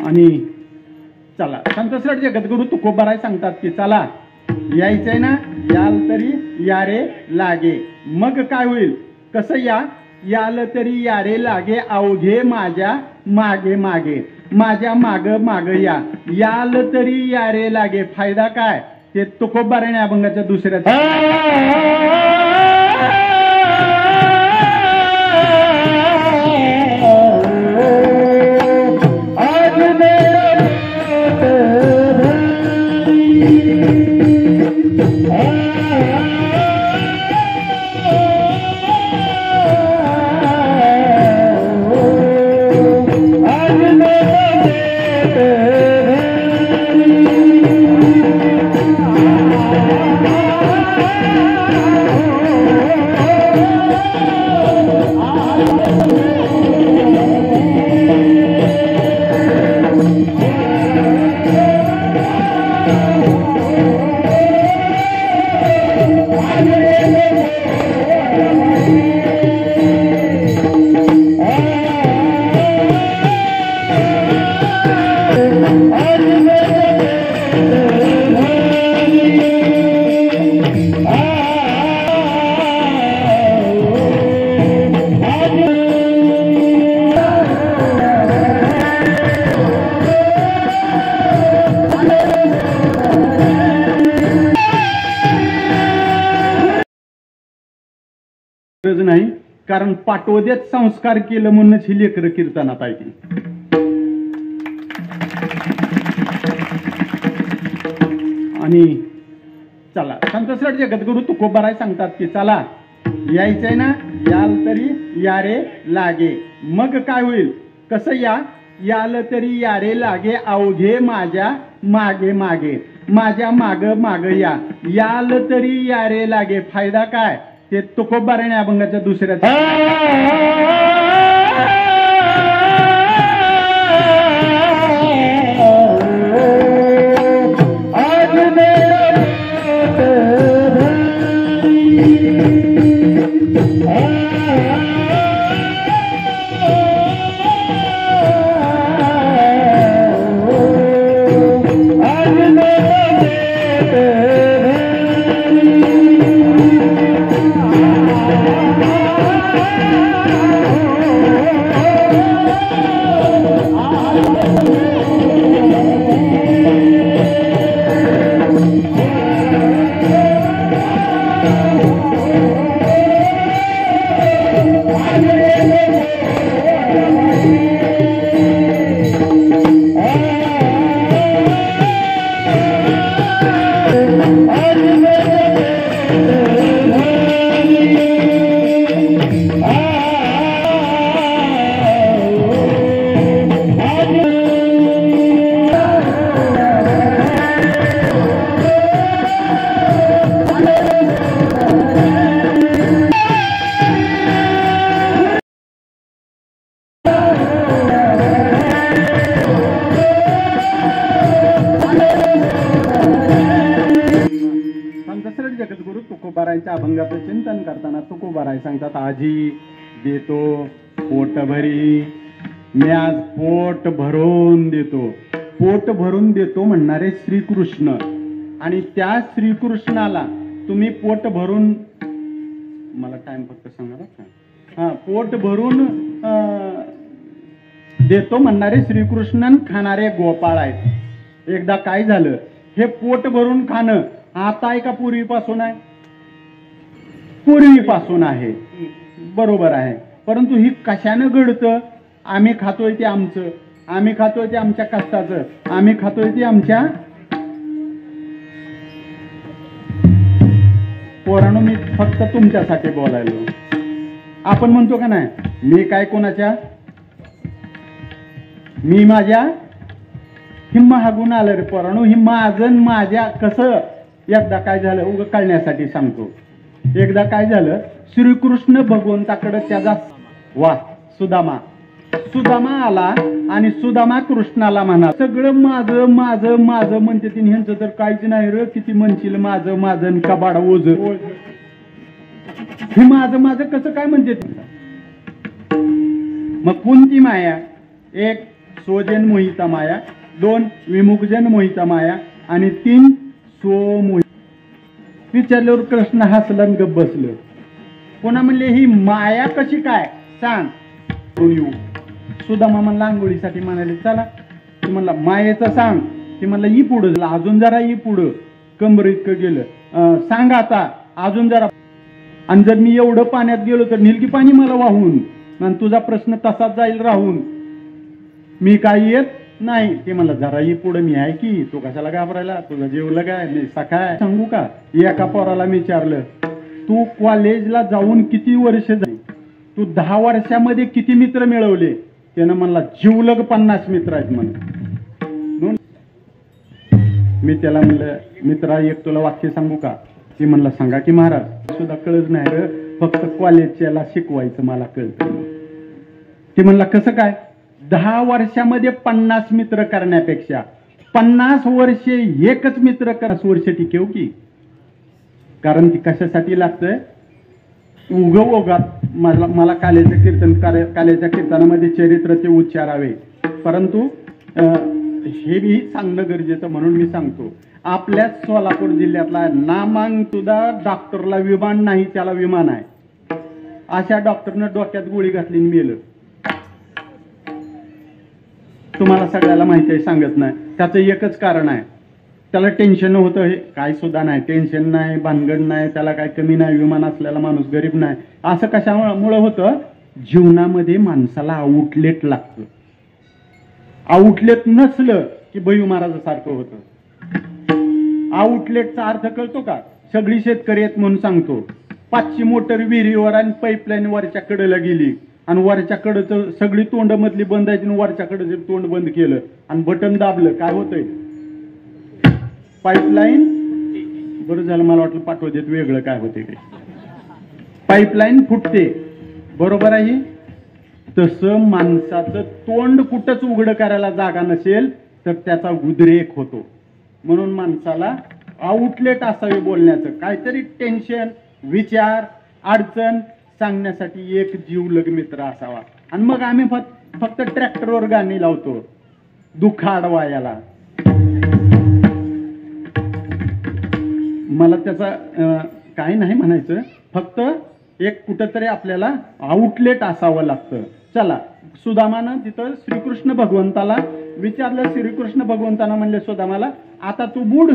आणि चला, संतश्रेष्ठ जगद्गुरु तुकोबाराय सांगतात की चला, यायचंय ना, याल तरी या रे लागे. मग काय होईल? कसं या? याल तरी या रे लागे, अवघे माझ्या मागे मागे, माझ्या माग माग या, याल तरी या रे लागे. फायदा काय? ते तुकोबाराने अभंगाच्या दुसऱ्या गरज नाही, कारण पाटोद्यात संस्कार केलं म्हणूनच ही लेकरं कीर्तनात ऐकली. आणि चला संतश्रेष्ठ जगद्गुरु तुकोबाराय सांगतात की चला यायचंय ना, याल तरी यारे लागे. मग काय होईल, कसं याल तरी यारे लागे, अवघे माझ्या मागे मागे, माझ्या माग माग याल तरी यारे लागे. फायदा काय, ते तुकोबाराने अभंगाच्या दुसऱ्या जगद्गुरु तुकोबारायच्या अभंगाचं चिंतन करताना तुकोबाराय सांगतात, आजी देतो पोटभरी, मी आज पोट भरून देतो. पोट भरून देतो म्हणणारे श्रीकृष्ण, आणि त्या श्रीकृष्णाला तुम्ही पोट भरून, मला टाइम फक्त सांगा का, पोट भरून देतो म्हणणारे श्रीकृष्ण खाणारे गोपाळ आहेत. एकदा काय झालं, हे पोट भरून खाणं आता आहे का पूर्वीपासून आहे? पूर्वीपासून आहे, बरोबर आहे. परंतु ही कशानं घडतं? आम्ही खातोय ते आमचं, आम्ही खातोय ते आमच्या कष्टाचं, आम्ही खातोय ते आमच्या पोरांनो. मी फक्त तुमच्यासाठी बोलायलो. आपण म्हणतो का नाही, मी काय कोणाच्या, मी माझ्या हिम्मा हागून आलं रे पोरांनो. ही माझं माझ्या कसं. एकदा काय झालं, उग कळण्यासाठी सांगतो. एकदा काय झालं, श्रीकृष्ण भगवंताकडे त्याचा सुदामा आला आणि सुदामा कृष्णाला म्हणा, सगळं माझं माझं माझं म्हणते तिने, ह्यांचं तर काहीच नाही रे, किती म्हणशील माझं माझं कबाड ओझ, हे माझं माझं कसं काय म्हणते. मग कोणती माया? एक स्वजन मोहिता माया, 2 विमुखजन मोहिता माया, आणि 3 स्वमोहित. विचारल्यावर कृष्ण हसलं गप बसलं. पुन्हा म्हणले ही माया कशी काय सांग. येऊ सुदामा म्हणला आंघोळीसाठी म्हणाले चला. ती म्हणला मायेचं सांग. ती म्हणला ई पुढं, अजून जरा ई पुढं, कंबर इतकं गेलं, सांग आता अजून जरा. आणि जर मी एवढं पाण्यात गेलो तर निलकी पाणी मला वाहून, आणि तुझा प्रश्न तसाच जाईल राहून, मी काही येत नाही. ते म्हणला जरा ही पुढे मी आहे की, तू कशाला घाबरायला, तुझं जेवलं काय, मी सकाळ सांगू का. एका पोराला मी विचारलं, तू कॉलेजला जाऊन किती वर्ष झाली, तू 10 वर्षामध्ये किती मित्र मिळवले? त्यानं म्हणला जीवलग 50 मित्र आहेत म्हणून. मी त्याला म्हणलं मित्रा एक तुला वाक्य सांगू का? ती म्हणला सांगा की महाराज. सुद्धा कळत नाही रे, फक्त कॉलेजला शिकवायचं मला कळतं. ती म्हणला कसं काय? 10 वर्षामध्ये 50 मित्र करण्यापेक्षा 50 वर्षे एकच मित्र कर, वर्ष टिकेव की. कारण ती कशासाठी लागतंय, ओघात मला काल्याच्या कीर्तनामध्ये चरित्राचे उच्चारावे. परंतु हे बी सांगणं गरजेचं म्हणून मी सांगतो. आपल्या सोलापूर जिल्ह्यातला नामांग सुद्धा डॉक्टरला विमान नाही, त्याला विमान आहे. अशा डॉक्टरनं डोक्यात गोळी घातली आणि मेलं. तुम्हाला सगळ्याला माहिती आहे, सांगत नाही. त्याचं एकच कारण आहे, त्याला टेन्शन होतं, हे काय सुद्धा नाही, टेन्शन नाही, भानगड नाही, त्याला काय कमी नाही, विमान असलेला माणूस गरीब नाही. असं कशामुळे होतं? जीवनामध्ये माणसाला आउटलेट लागतं. आउटलेट नसलं की भैयू महाराजासारखं होतं. आउटलेटचा अर्थ कळतो का? सगळी शेतकरी आहेत म्हणून सांगतो. 500 मोटर विहिरीवर आणि पाईपलाईन वरच्या कडेला गेली आणि वरच्या कडेचं सगळी तोंड मधली बंद आहे, वरच्या कडेचं तोंड बंद केलं आणि बटन दाबलं, काय होतंय? पाईपलाईन. बरं झालं, मला वाटलं पाठवू देत वेगळं काय होते ते. पाईपलाईन फुटते, बरोबर आहे. तसं माणसाचं तोंड कुठंच उघडं करायला जागा नसेल तर त्याचा उद्रेक होतो. म्हणून माणसाला आउटलेट असावे बोलण्याचं. काहीतरी टेन्शन, विचार, अडचण सांगण्यासाठी एक जीवलग मित्र असावा. आणि मग आम्ही फक्त ट्रॅक्टरवर गाणी लावतो दुःख अडवायला. मला त्याचा काही नाही म्हणायचं, फक्त एक कुठंतरी आपल्याला आउटलेट असावं लागतं. चला, सुदामानं तिथं श्रीकृष्ण भगवंताला विचारलं. श्रीकृष्ण भगवंतानं म्हणले सुदामाला, आता तू बुड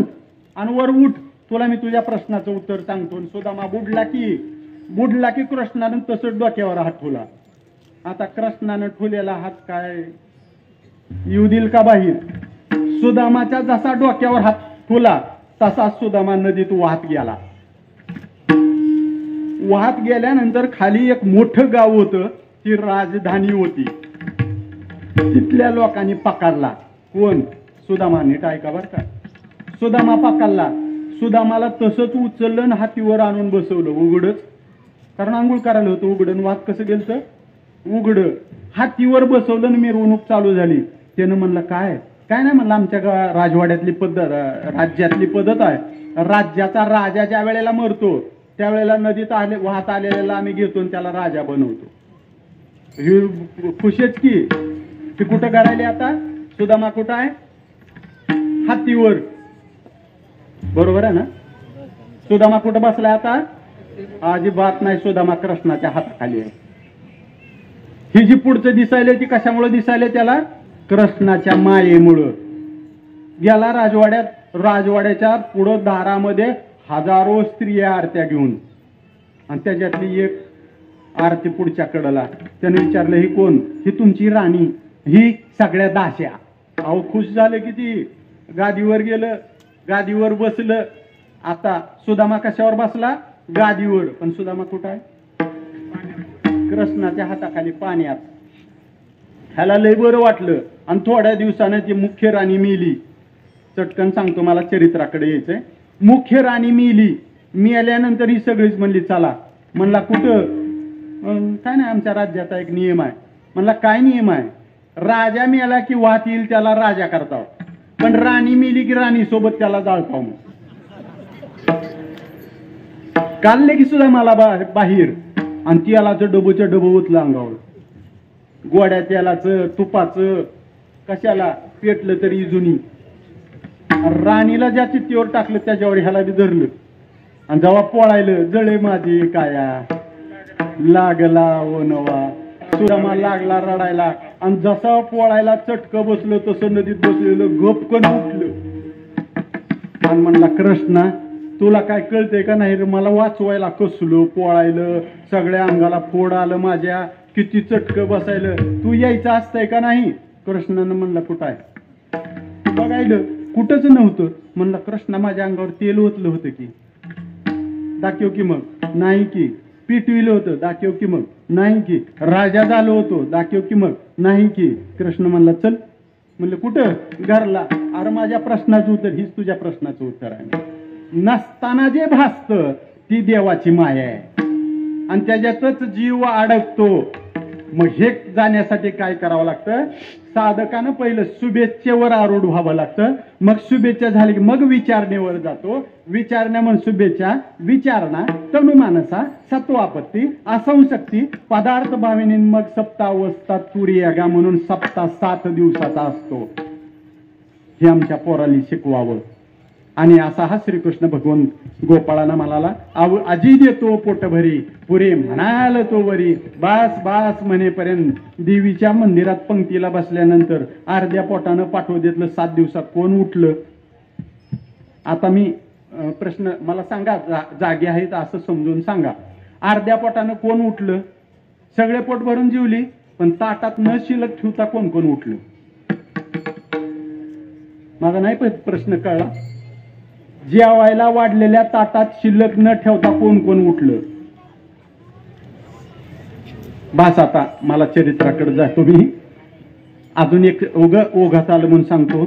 आणि वर उठ, तुला मी तुझ्या प्रश्नाचं उत्तर सांगतो. सुदामा बुडला की कृष्णानं तसंच डोक्यावर हात ठेवला. आता कृष्णानं ठेवलेला हात काय येऊ देईल का बाहेर? सुदामाच्या जसा डोक्यावर हात ठेवला तसा सुदामा नदीत वाहत गेला. वाहत गेल्यानंतर खाली एक मोठं गाव होतं, ती राजधानी होती. तिथल्या लोकांनी पकडला. कोण? सुदामा. नीट ऐका बरं का. सुदामा पकडला. सुदामाला तसंच उचललं आणि हातीवर आणून बसवलं उघडच, कारण आंघोळ करायला होतं उघडं. वाहत कसं गेलं? उघडं. हातीवर बसवलं आणि मिरवणूक चालू झाली. त्यानं म्हणलं काय नाही म्हणलं, आमच्या राजवाड्यातली पद्धत, राज्यातली पद्धत आहे. राज्याचा राजा ज्या वेळेला मरतो त्यावेळेला नदीत वाहत आलेल्याला आम्ही घेतो आणि त्याला राजा बनवतो. ही खुशच की. ती कुठं करायली आता? सुदामा कुठं आहे? हातीवर. बरोबर आहे ना? सुदामा कुठं बसलाय आता? अजिबात नाही. सुदामा कृष्णाच्या हाताखाली आहे. ही जी पुढचं दिसायले ती कशामुळे दिसायले त्याला? कृष्णाच्या मायेमुळं. गेला राजवाड्यात. राजवाड्याच्या पुढं दारामध्ये हजारो स्त्रिया आरत्या घेऊन, आणि त्याच्यातली एक आरती पुढच्या कडला. त्याने विचारलं, ही कोण? ही तुमची राणी, ही सगळ्या दास्या. अहो खुश झालं किती. गादीवर गेलं, गादीवर बसलं. आता सुदामा कशावर बसला? गादीवर. पण सुदामा कुठं आहे? कृष्णाच्या हाताखाली पाण्यात. ह्याला लय बरं वाटलं. आणि थोड्या दिवसानं ती मुख्य राणी मेली. चटकन सांगतो, मला चरित्राकडे यायचंय. मुख्य राणी मेल्यानंतर ही सगळीच म्हणली चला. म्हणला कुठं? काय नाही, आमच्या राज्याचा एक नियम आहे. म्हणला काय नियम आहे? राजा मेला की वात येईल त्याला राजा करताव, पण राणी मेली की राणी सोबत त्याला जाळताव. काढले की सुद्धा मला बाहेर, आणि तेलाचं डबोचं डबो ओतलं अंगावर. गोड्या तेलाचं, तुपाचं, कशाला पेटलं तरी जुनी. राणीला ज्या चित्तीवर टाकलं त्याच्यावर ह्याला बी धरलं. आणि जेव्हा पोळायलं, जळे माझी काया लागला वनवा. सुदामा लागला रडायला. आणि जसा पोळायला चटकं बसलं तसं नदीत बसलेलं गपकन उठलं. आणि म्हणला, कृष्णा तुला काय कळतंय का नाही रे? मला वाचवायला कसलं पोळायलं, सगळ्या अंगाला फोड आलं माझ्या, किती चटकं बसायलं, तू यायचं असतंय का नाही? कृष्णानं म्हणलं कुठं आहे? बघायलं कुठंच नव्हतं. म्हणलं कृष्णा माझ्या अंगावर तेल ओतलं होतं की, दाखव की. मग नाही की. पिटविलं होतं, दाखव की. मग नाही की. राजा झालो होतो, दाखव की. मग नाही की. कृष्ण म्हणला चल. म्हणलं कुठं? घरला. अरे माझ्या प्रश्नाचं उत्तर, हीच तुझ्या प्रश्नाचं उत्तर आहे. नसताना जे भासत ती देवाची माया आहे, आणि त्याच्यातच जीव अडकतो. मग हे जाण्यासाठी काय करावं लागतं? साधकानं पहिलं शुभेच्छेवर आरूढ व्हावं लागतं. मग शुभेच्छा झाली की मग विचारणेवर जातो. विचारणा म्हण शुभेच्छा, विचारणा, तनुमानसा, सत्वापत्ती, असंशक्ती, पदार्थ भाविनी, मग सप्तावस्था तुर्यागा म्हणून सप्ताह 7 दिवसाचा असतो. हे आमच्या पोराली शिकवावं. आणि असा हा श्रीकृष्ण भगवंत गोपाळानं म्हणाला, आजी देतो पोटभरी, पुरे म्हणाल तो वरी. बास बास म्हणेपर्यंत देवीच्या मंदिरात पंक्तीला बसल्यानंतर अर्ध्या पोटानं पाठवू देतलं. 7 दिवसात कोण उठलं? आता मी प्रश्न मला सांगा, जागे आहेत असं समजून सांगा. अर्ध्या पोटानं कोण उठलं? सगळे पोट भरून जेवली, पण ताटात न शिल्लक ठेवता कोण कोण उठलं? माझा नाही प्रश्न कळला. जेवायला वाढलेल्या ताटात शिल्लक न ठेवता कोण कोण उठलं? बास, आता मला चरित्राकडे जातो मी. अजून एक ओघात आलं म्हणून सांगतो.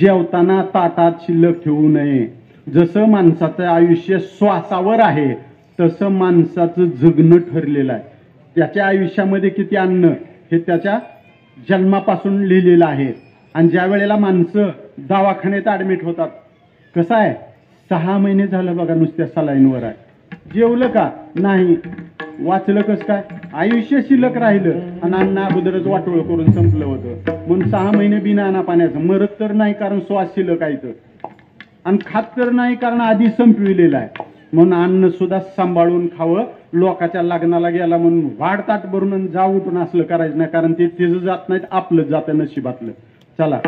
जेवताना ताटात शिल्लक ठेवू नये. जसं माणसाचं आयुष्य श्वासावर आहे तसं माणसाचं जगणं ठरलेलं आहे. त्याच्या आयुष्यामध्ये किती अन्न हे त्याच्या जन्मापासून लिहिलेलं आहे. आणि ज्या वेळेला माणसं दवाखान्यात ऍडमिट होतात, कसं आहे, 6 महिने झालं बघा नुसत्या सलाईनवर आहे. जेवलं का? नाही. वाचलं कसं काय? आयुष्य शिल्लक राहिलं आणि अन्न अगोदरच वाटोळ करून संपलं होतं. म्हणून 6 महिने बिना अन्ना पाण्याचं. मरत तर नाही कारण श्वास शिल्लक आहे तर, आणि खात तर नाही कारण आधी संपविलेलं आहे. म्हणून अन्न सुद्धा सांभाळून खावं. लोकाच्या लग्नाला गेला म्हणून वाढ ताट भरून जा उठून असलं करायचं नाही, कारण ते तिचं जात नाहीत, आपलं जातं नशिबातलं. चला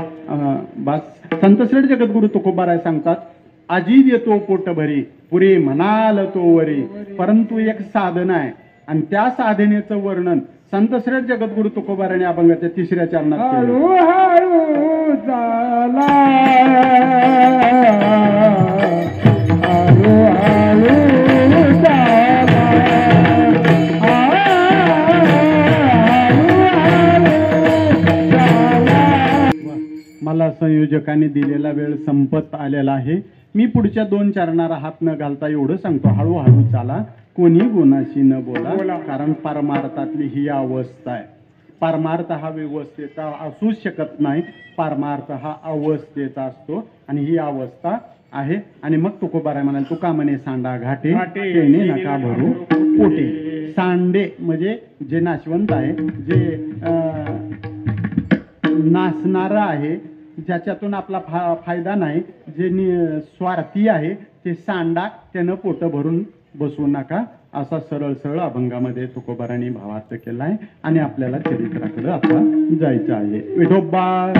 बस. संतश्रेष्ठ जगद्गुरु तुकोबाराय सांगतात, आजी देतो पोट भरी, पुरे म्हणाल तो वरी. परंतु एक साधन आहे आणि त्या साधनेचं वर्णन संतश्रेष्ठ जगद्गुरु तुकोबाराने अभंगाच्या 3ऱ्या चरणात केलं. हळूहळू चाला, हळूहळू मला संयोजकांनी दिलेला वेळ संपत आलेला आहे. मी पुढच्या 2 चरणाला हात न घालता एवढं सांगतो, हळूहळू चाला, कोणी गुणाशी न बोला. कारण परमार्थातली ही अवस्था आहे. परमार्थ हा व्यवस्थेचा असू शकत नाही. परमार्थ हा अवस्थेचा असतो आणि ही अवस्था आहे. आणि मग तुकोबाराय म्हणाल, तुका म्हणे सांडा घाटे, तेने नका भरू पोटे. सांडे म्हणजे जे नाशवंत आहे, जे नासणारं आहे, ज्याच्यातून आपला फायदा नाही, जे स्वार्थी आहे, ते सांडा, त्यानं पोट भरून बसवू नका. असा सरळ सरळ अभंगामध्ये तुकोबारांनी भावार्थ केला आहे. आणि आपल्याला चरित्राकडे आता जायचं आहे. विठोबा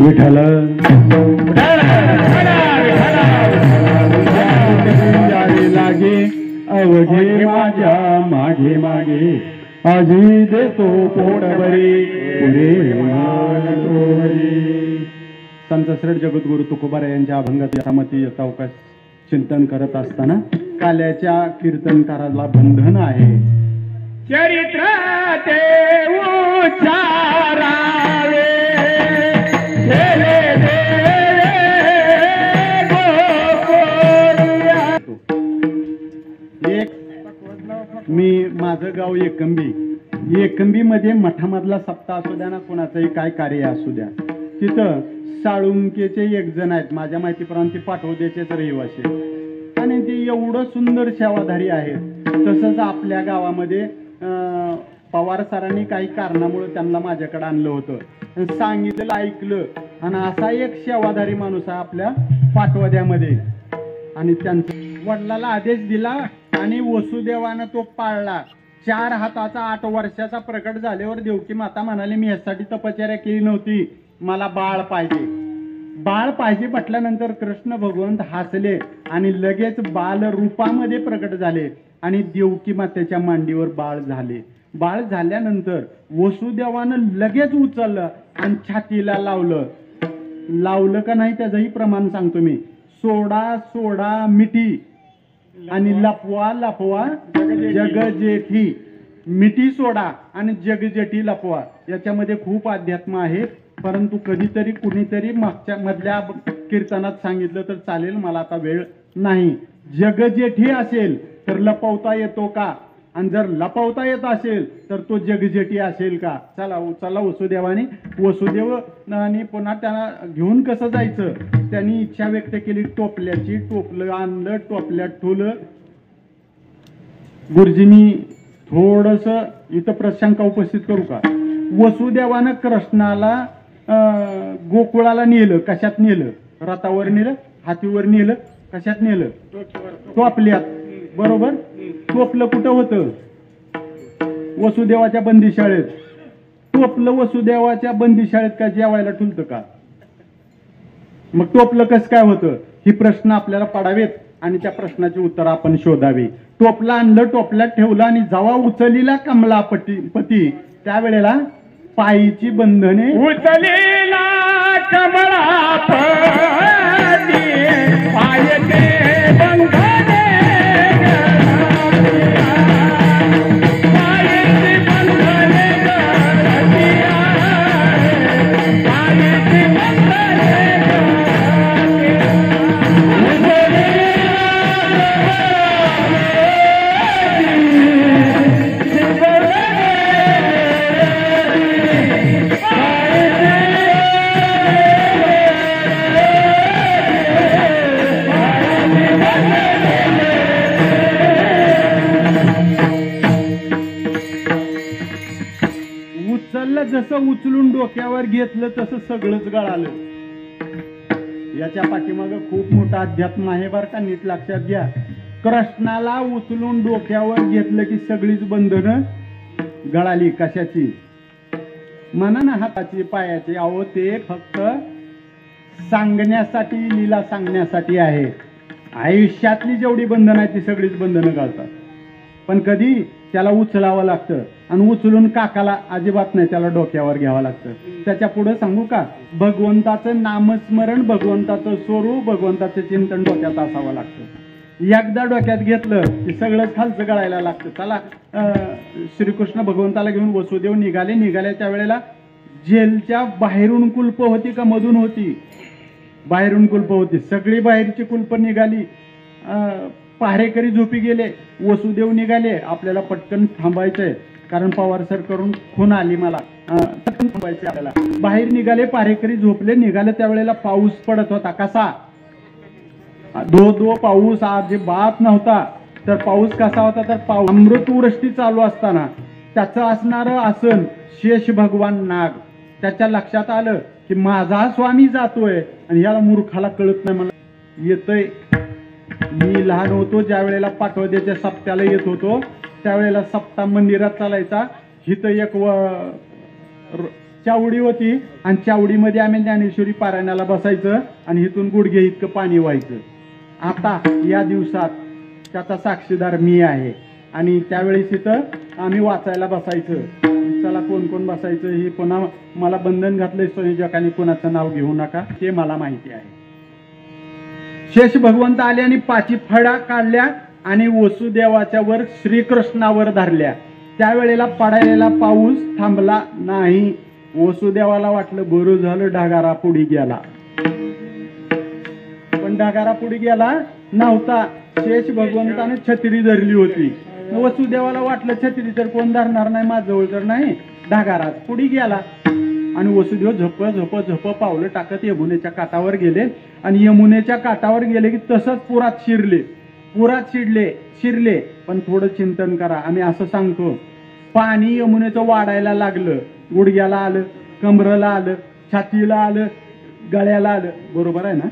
विठ्ठल लागे अवघे माझ्या मागे मागे, आजी देतो पोट भरी, पुरे संतश्रेष्ठ जगद्गुरु तुकोबाराय यांच्या अभंगात यथामती यथावकाश चिंतन करत असताना काल्याच्या कीर्तनकाराला बंधन आहे. चरित्र ते उच्चारावे, मी माझं गाव एकंबी मध्ये मठामधला सप्ताह असू द्या ना, कोणाचंही काय कार्य असू द्या, तिथं साळुंकेचे 1 जण आहेत माझ्या माहितीप्रमाणे, ते पाटोद्याचेच रहिवासी आणि ते एवढं सुंदर सेवाधारी आहेत. तसंच आपल्या गावामध्ये पवार सरांनी काही कारणामुळे त्यांना माझ्याकडे आणलं होतं, सांगितलं ऐकलं, आणि असा एक सेवाधारी माणूस आहे आपल्या पाटवद्यामध्ये. आणि त्यांचा वडिलाला आदेश दिला आणि वसुदेवानं तो पाळला. 4 हाताचा 8 वर्षाचा प्रकट झाल्यावर देवकी माता म्हणाली, मी यासाठी तपश्चर्या केली नव्हती, मला बाळ पाहिजे. बाळ पाहिजे म्हटल्यानंतर कृष्ण भगवंत हसले आणि लगेच बाल रूपामध्ये प्रकट झाले आणि देवकी मातेच्या मांडीवर बाळ झाले. बाळ झाल्यानंतर वसुदेवानं लगेच उचललं आणि छातीला लावलं का नाही त्याचंही प्रमाण सांगतो मी. सोडा सोडा मिठी आणि लपवा लपवा जगजेठी. मिठी सोडा आणि जगजेठी लपवा, याच्यामध्ये खूप अध्यात्म आहे. परंतु कधीतरी कुणीतरी मधल्या कीर्तनात सांगितलं तर चालेल, मला आता वेळ नाही. जगजेठी असेल तर लपवता येतो का? आणि जर लपवता येत असेल तर तो जगजेटी असेल का? चला चला वसुदेवाने वसुदेव आणि पुन्हा त्यांना घेऊन कसं जायचं त्यांनी इच्छा व्यक्त केली टोपल्याची. टोपलं आणलं, टोपल्यात ठेवलं. गुरुजींनी थोडस इथं प्रशंका उपस्थित करू का? वसुदेवानं कृष्णाला गोकुळाला नेलं. कशात नेलं? रथावर नेलं, हातीवर नेलं, कशात नेलं? टोपल्यात. बरोबर. टोपलं कुठं होतं? वसुदेवाच्या बंदीशाळेत. टोपलं वसुदेवाच्या बंदीशाळेत का जेवायला ठुलतं का? मग टोपलं कसं काय होतं? ही प्रश्न आपल्याला पडावेत आणि त्या प्रश्नाची उत्तर आपण शोधावी. टोपलं आणलं, टोपल्यात ठेवलं आणि जेव्हा उचलीला कमला पती त्यावेळेला पायीची बंधने उचलेला कमळा पती पायचे बंधने जसं उचलून डोक्यावर घेतलं तसं सगळंच गळालं. याच्या पाठीमागं खूप मोठा अध्यात्म आहे बरं का, नीट लक्षात घ्या. कृष्णाला उचलून डोक्यावर घेतलं की सगळीच बंधनं गळाली. कशाची? म्हणा ना, हाताची, पायाची. अहो ते फक्त सांगण्यासाठी, लीला सांगण्यासाठी आहे. आयुष्यातली जेवढी बंधनं आहेत ती सगळीच बंधनं गळतात. पण कधी? त्याला उचलावं लागतं आणि उचलून काकाला अजिबात नाही, त्याला डोक्यावर घ्यावं लागतं. त्याच्या पुढे सांगू का? भगवंताचं नामस्मरण, भगवंताचं स्वरूप, भगवंताचं चिंतन डोक्यात असावं लागतं. एकदा डोक्यात घेतलं की सगळंच खालचं गळायला लागतं. चला, श्रीकृष्ण भगवंताला घेऊन वसुदेव निघाले त्यावेळेला जेलच्या बाहेरून कुलप होती का मधून होती? बाहेरून कुलप होती. सगळी बाहेरची कुलप निघाली. पहारेकरी झोपी गेले. वसुदेव निघाले. आपल्याला पटकन थांबायचंय कारण पवार सर करून खून आली मला, पटकन थांबायचे आपल्याला. बाहेर निघाले, पहारेकरी झोपले. निघाले त्यावेळेला पाऊस पडत होता. कसा? धो पाऊस अजिबात नव्हता. तर पाऊस कसा होता? तर अमृतवृष्टी चालू असताना त्याचं असणारं आसन शेष भगवान नाग. त्याच्या लक्षात आलं की माझा स्वामी जातोय आणि याला मूर्खाला कळत नाही. मला येतय. मी लहान होतो ज्या वेळेला पाटवद्याच्या सप्त्याला येत होतो त्यावेळेला सप्ताह मंदिरात चालायचा. हिथं एक चावडी होती आणि चावडीमध्ये आम्ही ज्ञानेश्वरी पारायणाला बसायचं आणि हिथून गुडघे इतकं पाणी व्हायचं. आता या दिवसात त्याचा साक्षीदार मी आहे आणि त्यावेळेस इथं आम्ही वाचायला बसायचं. चला कोण कोण बसायचं हे पुन्हा मला बंधन घातलंय संयोजकांनी, कोणाचं नाव घेऊ नका, ते मला माहिती आहे. शेष भगवंत आले आणि पाची फळा काढल्या आणि वसुदेवाच्या वर श्रीकृष्णावर धरल्या. त्यावेळेला पडायला पाऊस थांबला नाही. वसुदेवाला वाटलं बरं झालं ढगारा पुढे गेला, पण ढगारा पुढे गेला नव्हता. शेष भगवंताने छत्री धरली होती. वसुदेवाला वाटलं छत्री तर कोण धरणार नाही, माझजवळ तर नाही. ढगाराच पुढे गेला आणि वसुदेव झप पावलं टाकत यमुनेच्या काठावर गेले आणि यमुनेच्या काठावर गेले की तसंच पुरात शिरले. पण थोडं चिंतन करा. आम्ही असं सांगतो, पाणी यमुनेचं वाढायला लागलं. गुडघ्याला आलं, कमरेला आलं, छातीला आलं, गळ्याला आलं. बरोबर आहे ना?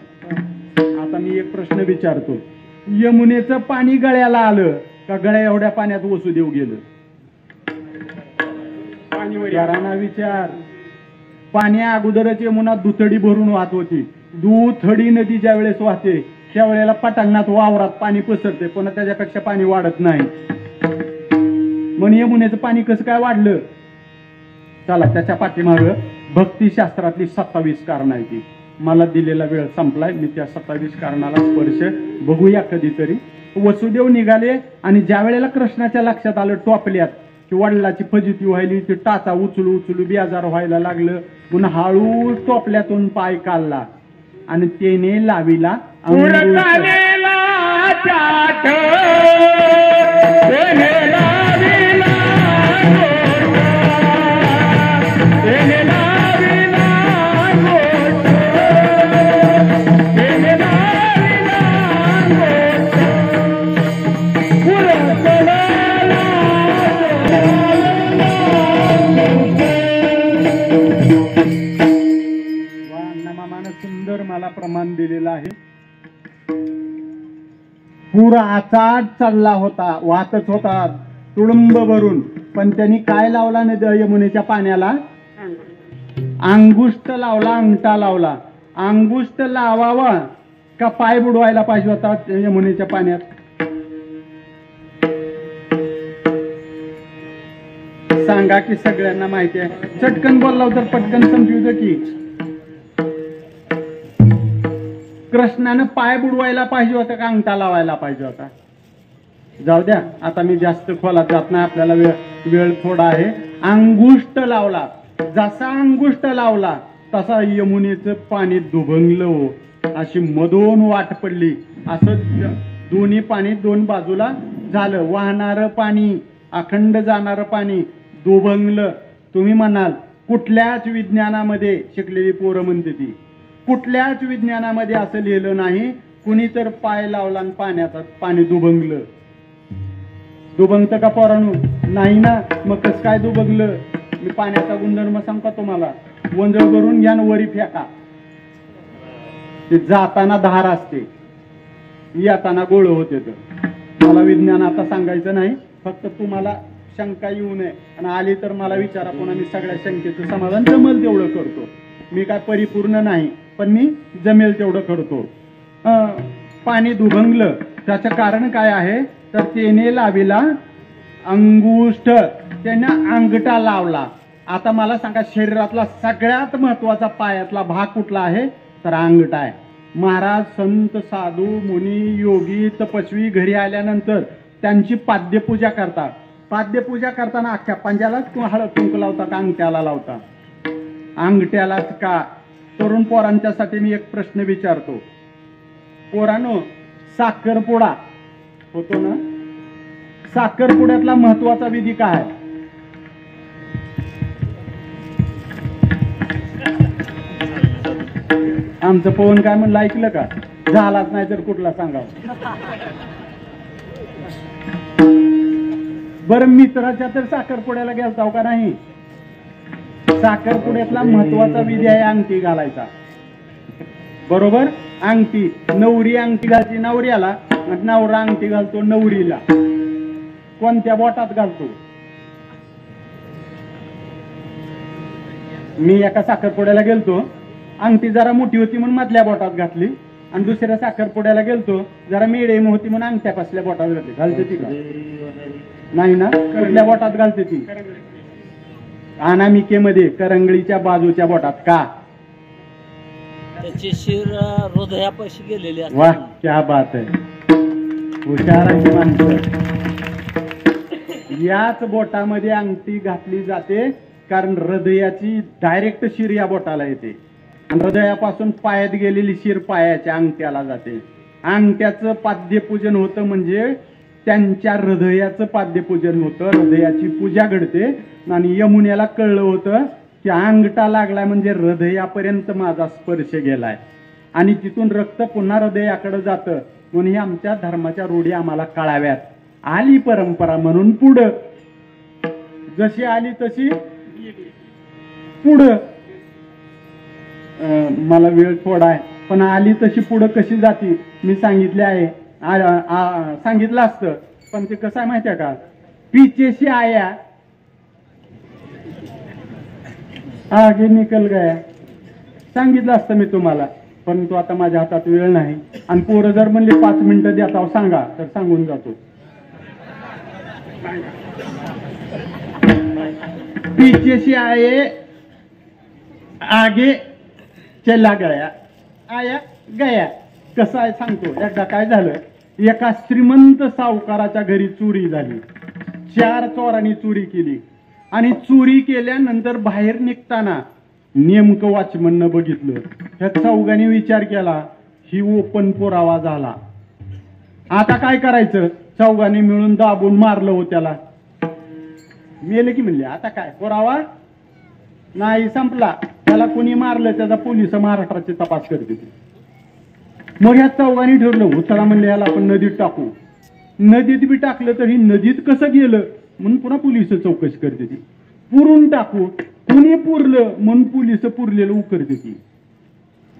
आता मी एक प्रश्न विचारतो, यमुनेचं पाणी गळ्याला आलं का गळ्या एवढ्या पाण्यात वसुदेव गेलं? पाणीवर विचार. पाणी अगोदरच यमुना दुथडी भरून वाहत होती. दुथडी नदी ज्या वेळेस वाहते त्यावेळेला पटांगणात वावरात पाणी पसरते, पुन्हा त्याच्यापेक्षा पाणी वाढत नाही. म्हणून यमुनेचं पाणी कसं काय वाढलं? चला त्याच्या पाठीमागं भक्तिशास्त्रातली 27 कारण आहे. ती मला दिलेला वेळ संपलाय. मी त्या 27 कारणाला स्पर्श बघूया कधीतरी. वसुदेव निघाले आणि ज्या वेळेला कृष्णाच्या लक्षात आलं टोपल्यात की वडिलाची फजिती व्हायली, ती टाचा उचलू बेजार व्हायला लागलं. पुन्हा हळू टोपल्यातून पाय काढला आणि त्याने लाविला अमृत सुंदर मला प्रमाण दिलेलं आहे. पूर आचाट चालला होता, वाहतच होता तुडुंब भरून, पण त्यांनी काय लावला नदी यमुनेच्या पाण्याला? अंगुष्ट लावला, अंगठा लावला. अंगुष्ट लावावा का पाय बुडवायला पाहिजे होता यमुनेच्या पाण्यात? सांगा की सगळ्यांना माहिती आहे. चटकन बोलला तर पटकन समजू की कृष्णानं पाय बुडवायला पाहिजे होता का अंगठा लावायला पाहिजे होता? जाऊ द्या, आता मी जास्त खोलात जात नाही, आपल्याला वेळ थोडा आहे. अंगुष्ट लावला. जसा अंगुष्ट लावला तसा यमुनेचं पाणी दुभंगलं हो. अशी मधून वाट पडली. असं दोन्ही पाणी दोन बाजूला झालं. वाहणारं पाणी, अखंड जाणारं पाणी दुभंगलं. तुम्ही म्हणाल कुठल्याच विज्ञानामध्ये शिकलेली पोरं म्हणते ती, कुठल्याच विज्ञानामध्ये असं लिहिलं नाही कुणी तर पाय लावला आणि पाण्याचं पाणी दुभंगलं. दुभंगतं का पोरांनो? नाही ना. मग कसं काय दुभंगलं? मी पाण्याचा गुणधर्म सांगतो तुम्हाला. वंजळ करून घ्या वरी फेका. ते जाताना धार असते, येताना गोळ होते. तर मला विज्ञान आता सांगायचं नाही, फक्त तुम्हाला शंका येऊ नये आणि आली तर मला विचारा. पुन्हा मी सगळ्या शंकेचं समाधान जमेल तेवढं करतो. मी काय परिपूर्ण नाही, पण मी जमेल तेवढं करतो. पाणी दुभंगलं त्याचं कारण काय आहे? तर त्याने लाविला अंगुष्ठ, त्याने अंगठा लावला. आता मला सांगा, शरीरातला सगळ्यात महत्वाचा पायातला भाग कुठला आहे? तर अंगठा आहे. महाराज, संत, साधू, मुनी, योगी, तपस्वी घरी आल्यानंतर त्यांची पाद्यपूजा करतात. पाद्यपूजा करताना अख्ख्या पंजालाच हळद कुंकू लावता का अंगठ्याला लावता? अंगठ्यालाच का? तरुण पोरांच्यासाठी मी एक प्रश्न विचारतो. पोरांनो, साखरपुडा होतो ना, साखरपुड्यातला महत्वाचा विधी काय आहे? आमचं पवन काय म्हणलं ऐकलं का? झालाच नाही तर कुठला सांगावं. बरं, मित्राच्या तर साखरपुड्याला गेलताव का नाही? साखरपुड्यातला महत्वाचा विधी आहे अंगठी घालायचा. बरोबर? अंगठी. नवरी अंगठी घालते नवऱ्याला, नवरा अंगठी घालतो नवरीला. कोणत्या बोटात घालतो? मी एका साखरपुड्याला गेलतो, अंगठी जरा मोठी होती म्हणून मधल्या बोटात घातली, आणि दुसऱ्या साखरपुड्याला गेलतो, जरा मिडियम होती म्हणून अंगठ्या कसल्या बोटात घातली. घालते ती का? नाही ना. कुठल्या बोटात घालते ती? अनामिकेमध्ये करंगळीच्या बाजूच्या बोटात. का? त्याची शिर हृदयापाशी गेलेली असते. वाह, क्या बात आहे. हुशाराची माणसं. याच बोटामध्ये अंगठी घातली जाते, कारण हृदयाची डायरेक्ट शिर या बोटाला येते, आणि हृदयापासून पायात गेलेली शिर पायाच्या अंगठ्याला जाते. अंगठ्याचं पाद्यपूजन होतं, म्हणजे त्यांच्या हृदयाचं पाद्यपूजन होतं. हृदयाची पूजा घडते. आणि यमुनेला कळलं होतं की अंगठा लागलाय म्हणजे हृदयापर्यंत माझा स्पर्श गेलाय, आणि तिथून रक्त पुन्हा हृदयाकडे जातं. म्हणून हे आमच्या धर्माच्या रूढी आम्हाला कळाव्यात. आली परंपरा म्हणून पुढं, जशी आली तशी पुढं. मला वेळ थोडा आहे, पण आली तशी पुढं कशी जाती मी सांगितले आहे. सांगितलं असतं, पण ते कसं आहे माहितीये का? पीछे से आया आगे निकल गया. सांगितलं असतं मी तुम्हाला, परंतु आता माझ्या हातात वेळ नाही. आणि पोरं जर म्हणले 5 मिनिटं देता सांगा, तर सांगून जातो. पीछे से आए आगे चला गया, आया गया. कसं आहे सांगतो. एकदा काय झालं, एका श्रीमंत सावकाराच्या घरी चोरी झाली. 4 चोरांनी चोरी केली, आणि चोरी केल्यानंतर बाहेर निघताना नेमकं वॉचमननं बघितलं. ह्या चौघांनी विचार केला, ही ओपन पुरावा झाला. आता काय करायचं? चौघांनी मिळून दाबून मारलं हो त्याला. मेले की म्हणले, आता काय पुरावा नाही, संपला. त्याला कुणी मारलं त्याचा पोलिस महाराष्ट्राचे तपास करते. मग ह्या चौघांनी ठरलं, उचला म्हणले याला आपण नदीत टाकू. नदीत बी टाकलं तर ही नदीत कसं गेलं म्हणून पुन्हा पोलिस चौकशी करते ती. पुरून टाकू, कुणी पुरलं म्हणून पोलिस पुरलेलं उकरते ती.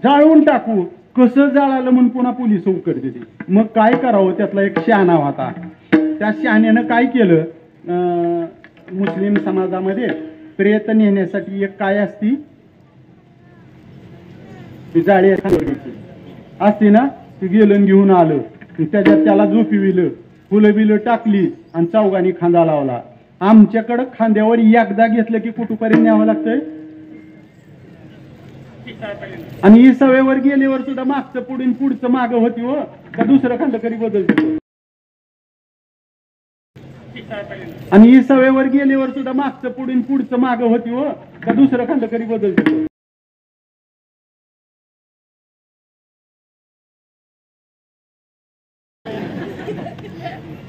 जाळून टाकू. कसं जाळालं म्हणून पुन्हा पोलीस उकडते ते. मग काय करावं, त्यातला एक शहाणा होता. त्या शहाण्यानं काय केलं, मुस्लिम समाजामध्ये प्रेत नेण्यासाठी एक काय असती, ती जाळी असते ना, ती गेलं घेऊन आलं, त्याच्यात त्याला झोपविलं, फुलं बिलं टाकली आणि चौघांनी खांदा लावला. आमच्याकडं खांद्यावर एकदा घेतलं की कुठपर्यंत न्यावं लागतंय. आणि ही सवयवर गेल्यावर सुद्धा मागचं पुढून पुढचं मागं होती हो का दुसरं खांद कधी बदलतो. आणि ही सवयवर गेल्यावर सुद्धा मागचं पुढून पुढचं मागं होती हो का दुसरं खांद कधी बदलतो.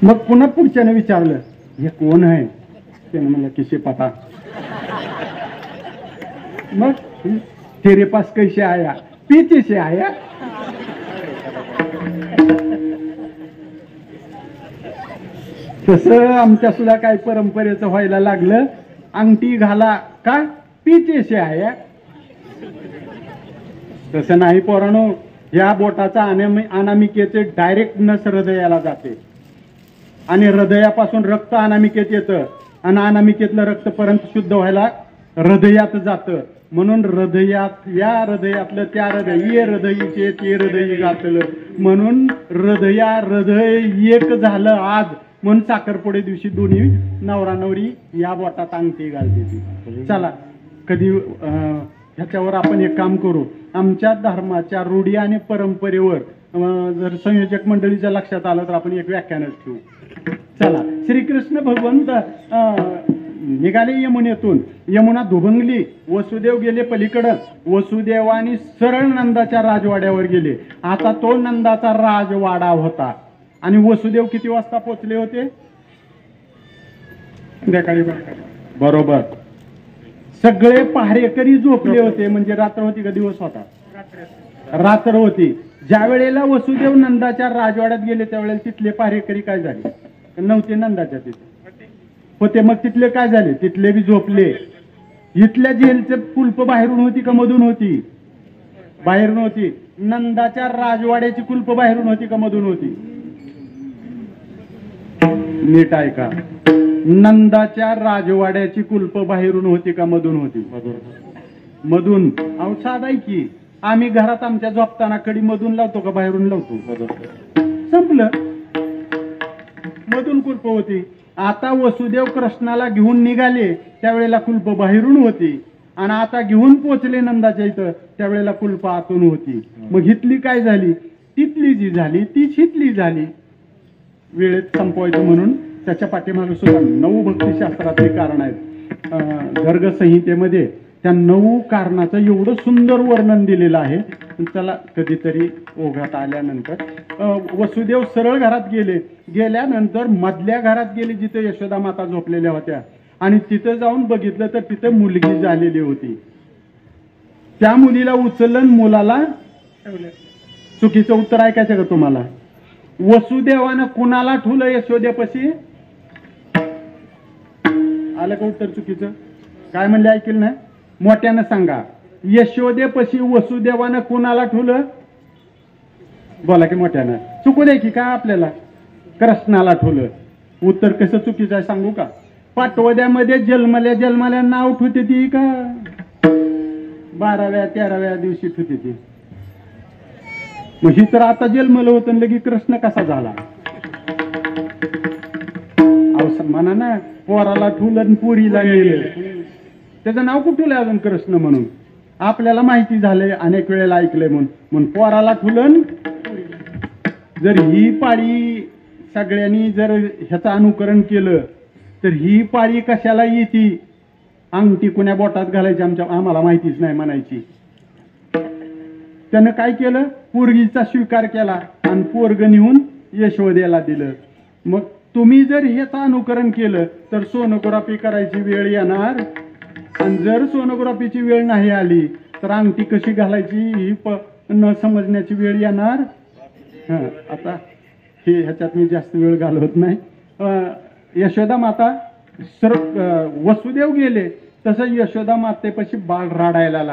मग पुन्हा पुढच्याने विचारलं, हे कोण आहे? त्याने म्हणलं किसे पता. मग तेरे पास कैसे आया? पीछे से आया. तसं आमच्या सुद्धा काय परंपरेचं व्हायला लागलं. अंगठी घाला का? पीछे से आया. तसं नाही पोरांनो. या बोटाचा अनामिकेचे डायरेक्ट नस हृदयाला जाते आणि हृदयापासून रक्त अनामिकेत येतं आणि अनामिकेतलं रक्त परत शुद्ध व्हायला हृदयात जातं. म्हणून हृदयात, या हृदयातलं त्या हृदय, ये हृदयीचे ते हृदय घातलं म्हणून हृदय एक झालं आज. म्हणून साखरपुडे दिवशी दोन्ही नवरा नवरी या बोटात अंगठी घालते ती. चला कधी ह्याच्यावर आपण एक काम करू. आमच्या धर्माच्या रूढी आणि परंपरेवर जर संयोजक मंडळीच्या लक्षात आलं तर आपण एक व्याख्यानच ठेवू. चला, श्रीकृष्ण भगवंत निघाले यमुनेतून. यमुना दुभंगली. वसुदेव गेले पलीकडं. वसुदेवानी सरळ नंदाच्या राजवाड्यावर गेले. आता तो नंदाचा राजवाडा होता आणि वसुदेव किती वाजता पोचले होते? संध्याकाळी बरोबर. सगळे पहारेकरी झोपले होते. म्हणजे रात्र होती का दिवस होता? रात्र होती. ज्या वेळेला वसुदेव नंदाच्या राजवाड्यात गेले त्यावेळेला तिथले पहारेकरी काय झाले? नव्हते नंदाच्या तिथे होते. मग तिथले काय झाले? तिथले बी झोपले. इथल्या जेलचे कुलप बाहेरून होती का मधून होती? बाहेरून होती. नंदाच्या राजवाड्याची कुलप बाहेरून होती का मधून होती? नीट ऐका. नंदाच्या राजवाड्याची कुलप बाहेरून होती का मधून होती? मधून. अहो साधाय की आम्ही घरात आमच्या झोपताना कडी मधून लावतो का बाहेरून लावतो? संपलं. मधून कुलप होती. आता वसुदेव कृष्णाला घेऊन निघाले त्यावेळेला कुलप बाहेरून होती आणि आता घेऊन पोचले नंदाच्या इथं त्यावेळेला कुलप आतून होती. मग हितली काय झाली? तिथली जी झाली तीच हितली झाली. वेळेत संपवायचं म्हणून त्याच्या पाठीमागे सुद्धा 9 भक्तिशास्त्रातले कारण आहेत. गर्ग संहितेमध्ये त्या 9 कारणाचं एवढं सुंदर वर्णन दिलेलं आहे. त्याला कधीतरी ओघात आल्यानंतर वसुदेव सरळ घरात गेले. गेल्यानंतर मधल्या घरात गेले जिथे यशोदा माता झोपलेल्या होत्या आणि तिथं जाऊन बघितलं तर तिथं मुलगी झालेली होती. त्या मुलीला उचललं, मुलाला चुकीचं उत्तर ऐकायचं का तुम्हाला? वसुदेवानं कुणाला ठुलं यशोदेपाशी? आलं का उत्तर चुकीचं? काय म्हणले ऐकलं ना? मोठ्यानं सांगा. यशोदेपाशी वसुदेवानं कुणाला ठुलं? बोला की मोठ्यानं. चुकू दे की का आपल्याला? कृष्णाला ठुलं. उत्तर कसं चुकीचं आहे सांगू का? पाटवद्यामध्ये जन्मल्या नाव ठुते ती का 12व्या 13व्या दिवशी ठुते ती? मग ही तर आता जन्मलं होतं लगी कृष्ण कसा झाला? म्हणा ना, पोराला ठुलं पुरीला गेलं. त्याचं नाव कुठं ठेवलंय अजून कृष्ण म्हणून? आपल्याला माहिती झालंय, अनेक वेळेला ऐकलंय म्हणून पोराला ठुलन. जर ही पाळी सगळ्यांनी जर ह्याचं अनुकरण केलं तर ही पाळी कशाला येते? अंगठी कुण्या बोटात घालायची आम्हाला माहितीच नाही म्हणायची. त्यानं काय केलं? पोरगीचा स्वीकार केला आणि पोरग नेऊन यशोदेला दिलं. मग तुम्ही जर ह्याचं अनुकरण केलं तर सोनोग्राफी करायची वेळ येणार आणि जर सोनोग्राफीची वेळ नाही आली तर अंगठी कशी घालायची ही न समजण्याची वेळ येणार. आता हे ह्याच्यात मी जास्त वेळ घालवत नाही. यशोदा माता वसुदेव गेले तसं यशोदा मातेपाशी बाळ रडायला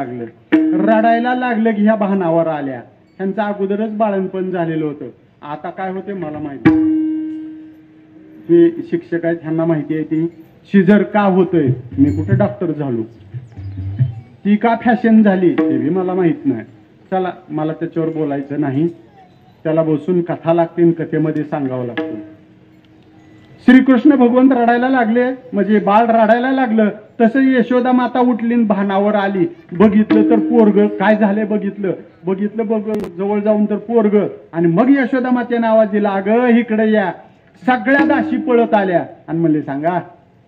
लागलं की ह्या भानावर आल्या. त्यांचं अगोदरच बाळणपण झालेलं होतं. आता काय होते मला माहिती, ते शिक्षक आहेत त्यांना माहिती आहे ती शिजर का होतोय. मी कुठे डॉक्टर झालो, ती का फॅशन झाली ते बी मला माहित नाही. चला, मला त्याच्यावर बोलायचं नाही. त्याला बसून कथा लागते, कथेमध्ये सांगावं लागतं. श्रीकृष्ण भगवंत रडायला लागले म्हणजे बाळ रडायला लागलं. तसं यशोदा माता उठली भानावर आली. बघितलं तर पोरग काय झालंय, बघितलं जवळ जाऊन तर पोरग. आणि मग यशोदा मातेने आवाज दिला, अगं इकडे या. सगळ्या दाशी पळत आल्या आणि म्हणले, सांगा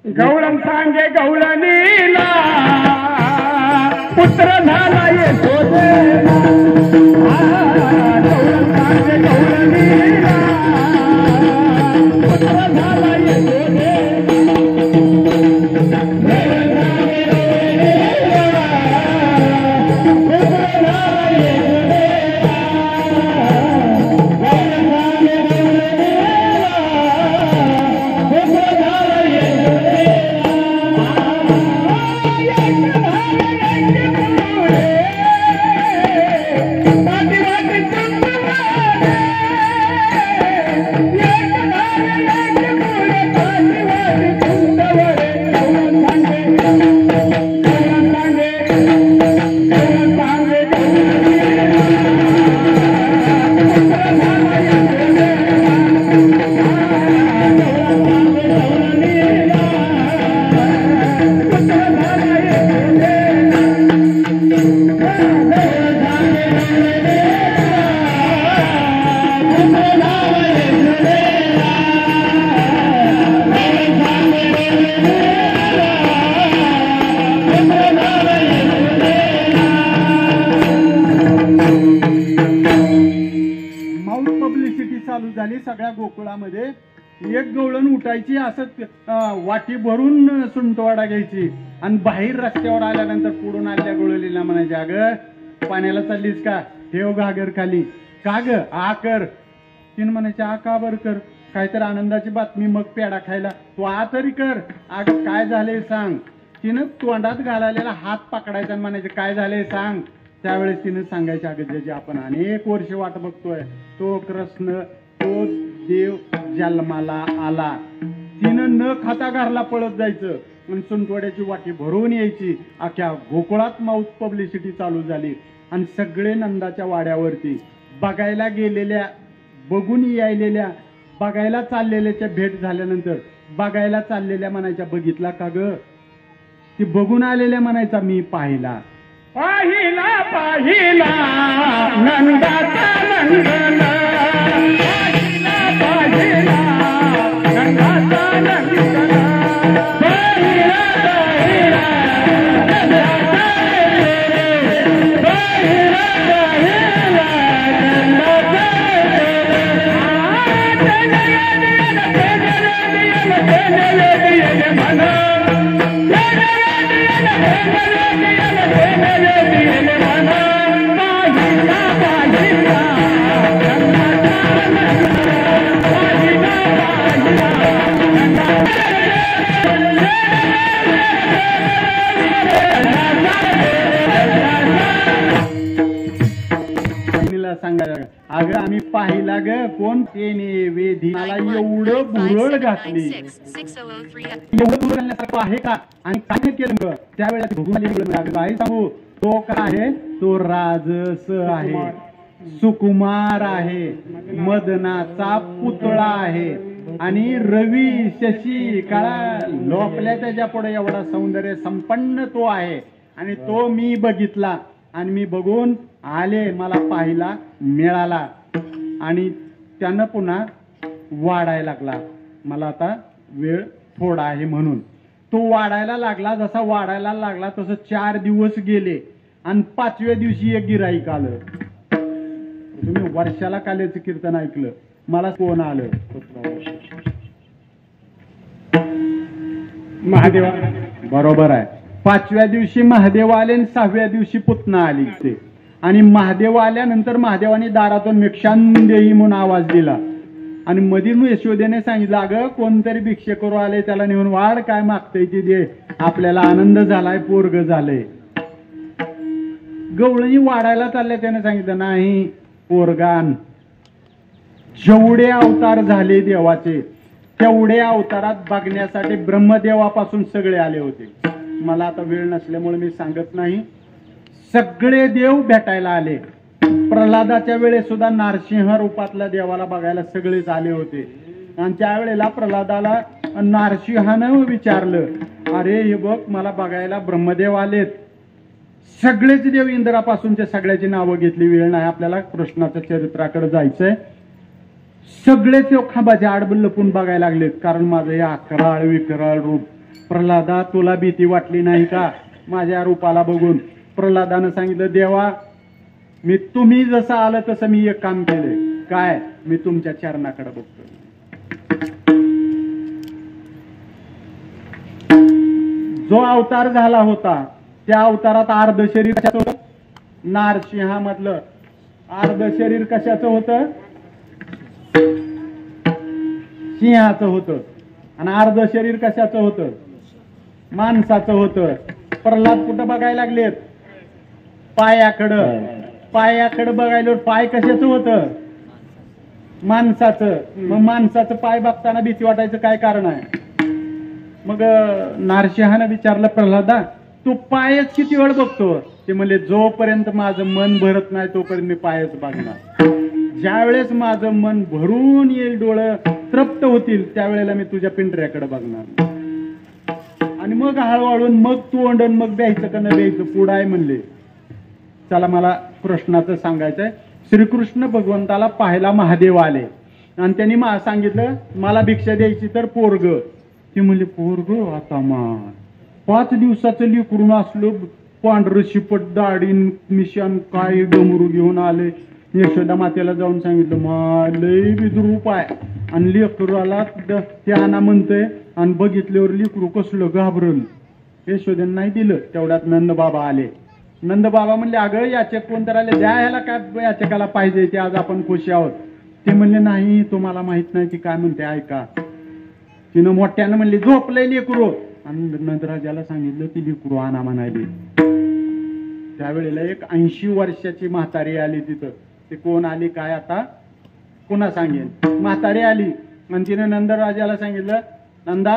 गौळम सांगे गौळणीला पुत्र झाला यशोदेला. गौळम सांगे गौळणीला पुत्र झाला यशोदेला. सगळ्या गोकुळामध्ये एक गवळण उठायची, असं वाटी भरून सुंटवाडा घ्यायची आणि बाहेर रस्त्यावर आल्यानंतर पुढून आल्या गवळलीला म्हणायचे, अगं पाण्याला चाललीस का, ठेव घागर खाली. का ग, आ कर. तिने म्हणायचे, आ का बर कर, काहीतरी आनंदाची बातमी, मग पेढा खायला. तू आ तरी कर. अगं काय झालंय सांग. तिनं तोंडात घालायला हात पकडायचा आणि म्हणायचे, काय झालंय सांग. त्यावेळेस तिने सांगायचे, अगं ज्याची आपण अनेक वर्ष वाट बघतोय तो कृष्ण, तो देव जन्माला आला. तिनं न खाता घरला पळत जायचं आणि सुंटवड्याची वाटी भरवून यायची. अख्ख्या गोकुळात माउथ पब्लिसिटी चालू झाली आणि सगळे नंदाच्या वाड्यावरती बघायला गेलेल्या, बघून यायलेल्या, बघायला चाललेल्याच्या भेट झाल्यानंतर बघायला चाललेल्या म्हणायच्या, बघितला का ग. ती बघून आलेल्या म्हणायचा, मी पाहिला पाहिला पाहिला नंदाचा नंदन. पाहिला नंदाचा नंदन. पाहिला पाहिला नंदाचा नंदन. पाहिला पाहिला नंदाचा सांगायला, अगं आम्ही पाहिला ग, कोण तेने वेधी मला एवढं भुरळ घातली, एवढं भुरळ घालण्यासारखं आहे का. आणि काय केलं त्यावेळेला भुगून आई सांगू, तो काय आहे, तो राजस आहे, सुकुमार आहे, मदनाचा पुतळा आहे. आणि रवी शशी काळा लोकल्या त्याच्या पुढे एवढा सौंदर्य संपन्न तो आहे. आणि तो मी बघितला आणि मी बघून आले, मला पाहिला मिळाला. आणि त्यानं पुन्हा वाढायला लागला. मला आता वेळ थोडा आहे म्हणून तो वाढायला लागला. जसा वाढायला लागला तसं 4 दिवस गेले आणि 5व्या दिवशी एक गिराईक आलं. तुम्ही वर्षाला काल्याचं कीर्तन ऐकलं, मला कोण आलं, महादेवा. बरोबर आहे. 5व्या दिवशी महादेव आले आणि 6व्या दिवशी पुतना आली ते. आणि महादेव आल्यानंतर महादेवाने दारातून भिक्षांदेही म्हणून आवाज दिला आणि मधील यशोदेने सांगितलं, अगं कोणतरी भिक्षे करू आले, त्याला नेऊन वाढ, काय मागतय ती दे, आपल्याला आनंद झालाय, पोरग झालंय. गवळणी वाढायला चालल्या, त्याने सांगितलं नाही पोरगान. जेवढे अवतार झाले देवाचे तेवढ्या अवतारात बघण्यासाठी ब्रह्मदेवापासून सगळे आले होते. मला आता वेळ नसल्यामुळे मी सांगत नाही. सगळे देव भेटायला आले. प्रल्हादाच्या वेळेस सुद्धा नारसिंह रूपातल्या देवाला बघायला सगळेच आले होते. आणि त्यावेळेला प्रल्हादाला नारसिंहानं विचारलं, अरे हे बघ मला बघायला ब्रह्मदेव आलेत. सगळेच देव इंद्रापासूनच्या सगळ्याची नावं घेतली. वेळ नाही आपल्याला, कृष्णाच्या चरित्राकडे जायचंय. सगळेच खांबाच्या आडबल लपून बघायला लागलेत, कारण माझं हे अकराळ विकराळ रूप. प्रल्हादा तुला भीती वाटली नाही का माझ्या रूपाला बघून? प्रल्हादानं सांगितलं, देवा मी तुम्ही जसं आलं तसं मी एक काम केलंय. काय? मी तुमच्या चरणाकडे बघतो. जो अवतार झाला होता त्या अवतारात अर्ध शरीर कशाचं होतं? नारसिंहामधलं अर्ध शरीर कशाचं होतं? सिंहाचं होतं. आणि अर्ध शरीर कशाचं होतं? माणसाचं होतं. प्रल्हाद कुठं बघायला लागलेत? पायाकडं. पायाकडं बघायला, पाय कशाचं होतं? माणसाचं. मग माणसाचं पाय बघताना भीती वाटायचं काय कारण आहे? मग नारसिंहानं विचारलं, प्रल्हादा तू पायच किती वेळ बघतो? ते म्हणले, जोपर्यंत माझं मन भरत नाही तोपर्यंत मी पायच बघणार. ज्या वेळेस माझं मन भरून येईल, डोळं तृप्त होतील, त्यावेळेला मी तुझ्या पिंढऱ्याकडे बघणार. आणि मग हळूहळू मग तोंड, मग द्यायचं का न द्यायचं पुढाय म्हणले. चला मला कृष्णाचं सांगायचंय. श्रीकृष्ण भगवंताला पाहायला महादेव आले आणि त्यांनी सांगितलं, मला भिक्षा द्यायची तर पोरग. ती म्हणले, पोरग? आता मा 5 दिवसाचं लिकरून असलं, पांढरं शिपट दाढी मिशान, काय डमरू घेऊन आले. यशोदा मातेला जाऊन सांगितलं, मा लय विद्रूप आहे. आणि लेकराला ते आणा म्हणतंय, आणि बघितल्यावर लेकरू कसलं घाबरल. यशोदेने नाही दिलं. तेवढ्यात नंद बाबा आले. नंद बाबा म्हणले, अगं याचक कोणतर आले, द्या ह्याला काय याचकाला पाहिजे ते, आज आपण खुशी आहोत. ते म्हणले, नाही तुम्हाला माहित नाही ती काय म्हणते, ऐका. तिनं मोठ्यानं म्हणले, झोपलंय लेकरू. आणि नंदराजाला सांगितलं ती लेकरू आणा म्हणाली. त्यावेळेला एक 80 वर्षाची म्हातारी आली तिथं. ते कोण आली काय आता पुन्हा सांगेन. म्हातारी आली आणि तिने नंदराजाला सांगितलं, नंदा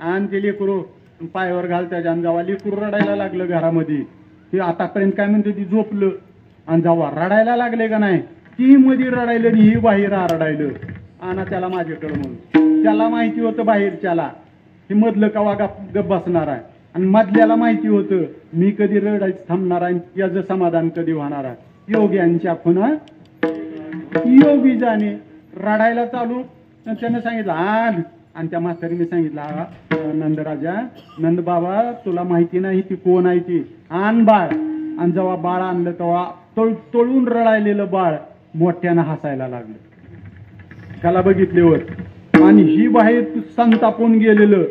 आण ते लेकरू पायावर घाल त्याच्या. आणि जेव्हा लेकरू रडायला लागलं घरामध्ये, ते आतापर्यंत काय म्हणते ती झोपलं, आणि जेव्हा रडायला लागले का नाही, ती मध्ये रडायलं आणि ही बाहेर रडायलं. आणा त्याला माझ्याकडे म्हणून. त्याला माहिती होतं बाहेरच्याला हे मधलं कवा गप बसणार आहे, आणि मधल्याला माहिती होतं मी कधी रडायचं थांबणार आहे, याचं समाधान कधी होणार आहे. योग्यांच्या खुना योगी जाणे. रडायला चालू. त्याने सांगितलं आण. आणि त्या म्हातारीने सांगितलं, नंदराजा, नंद बाबा तुला माहिती नाही ती कोण आहे ती, आण बाळ. आणि जेव्हा बाळ आणलं तेव्हा तळून रडायलेलं बाळ मोठ्यानं हसायला लागलं त्याला बघितल्यावर. आणि ही बाहेर संतापून गेलेलं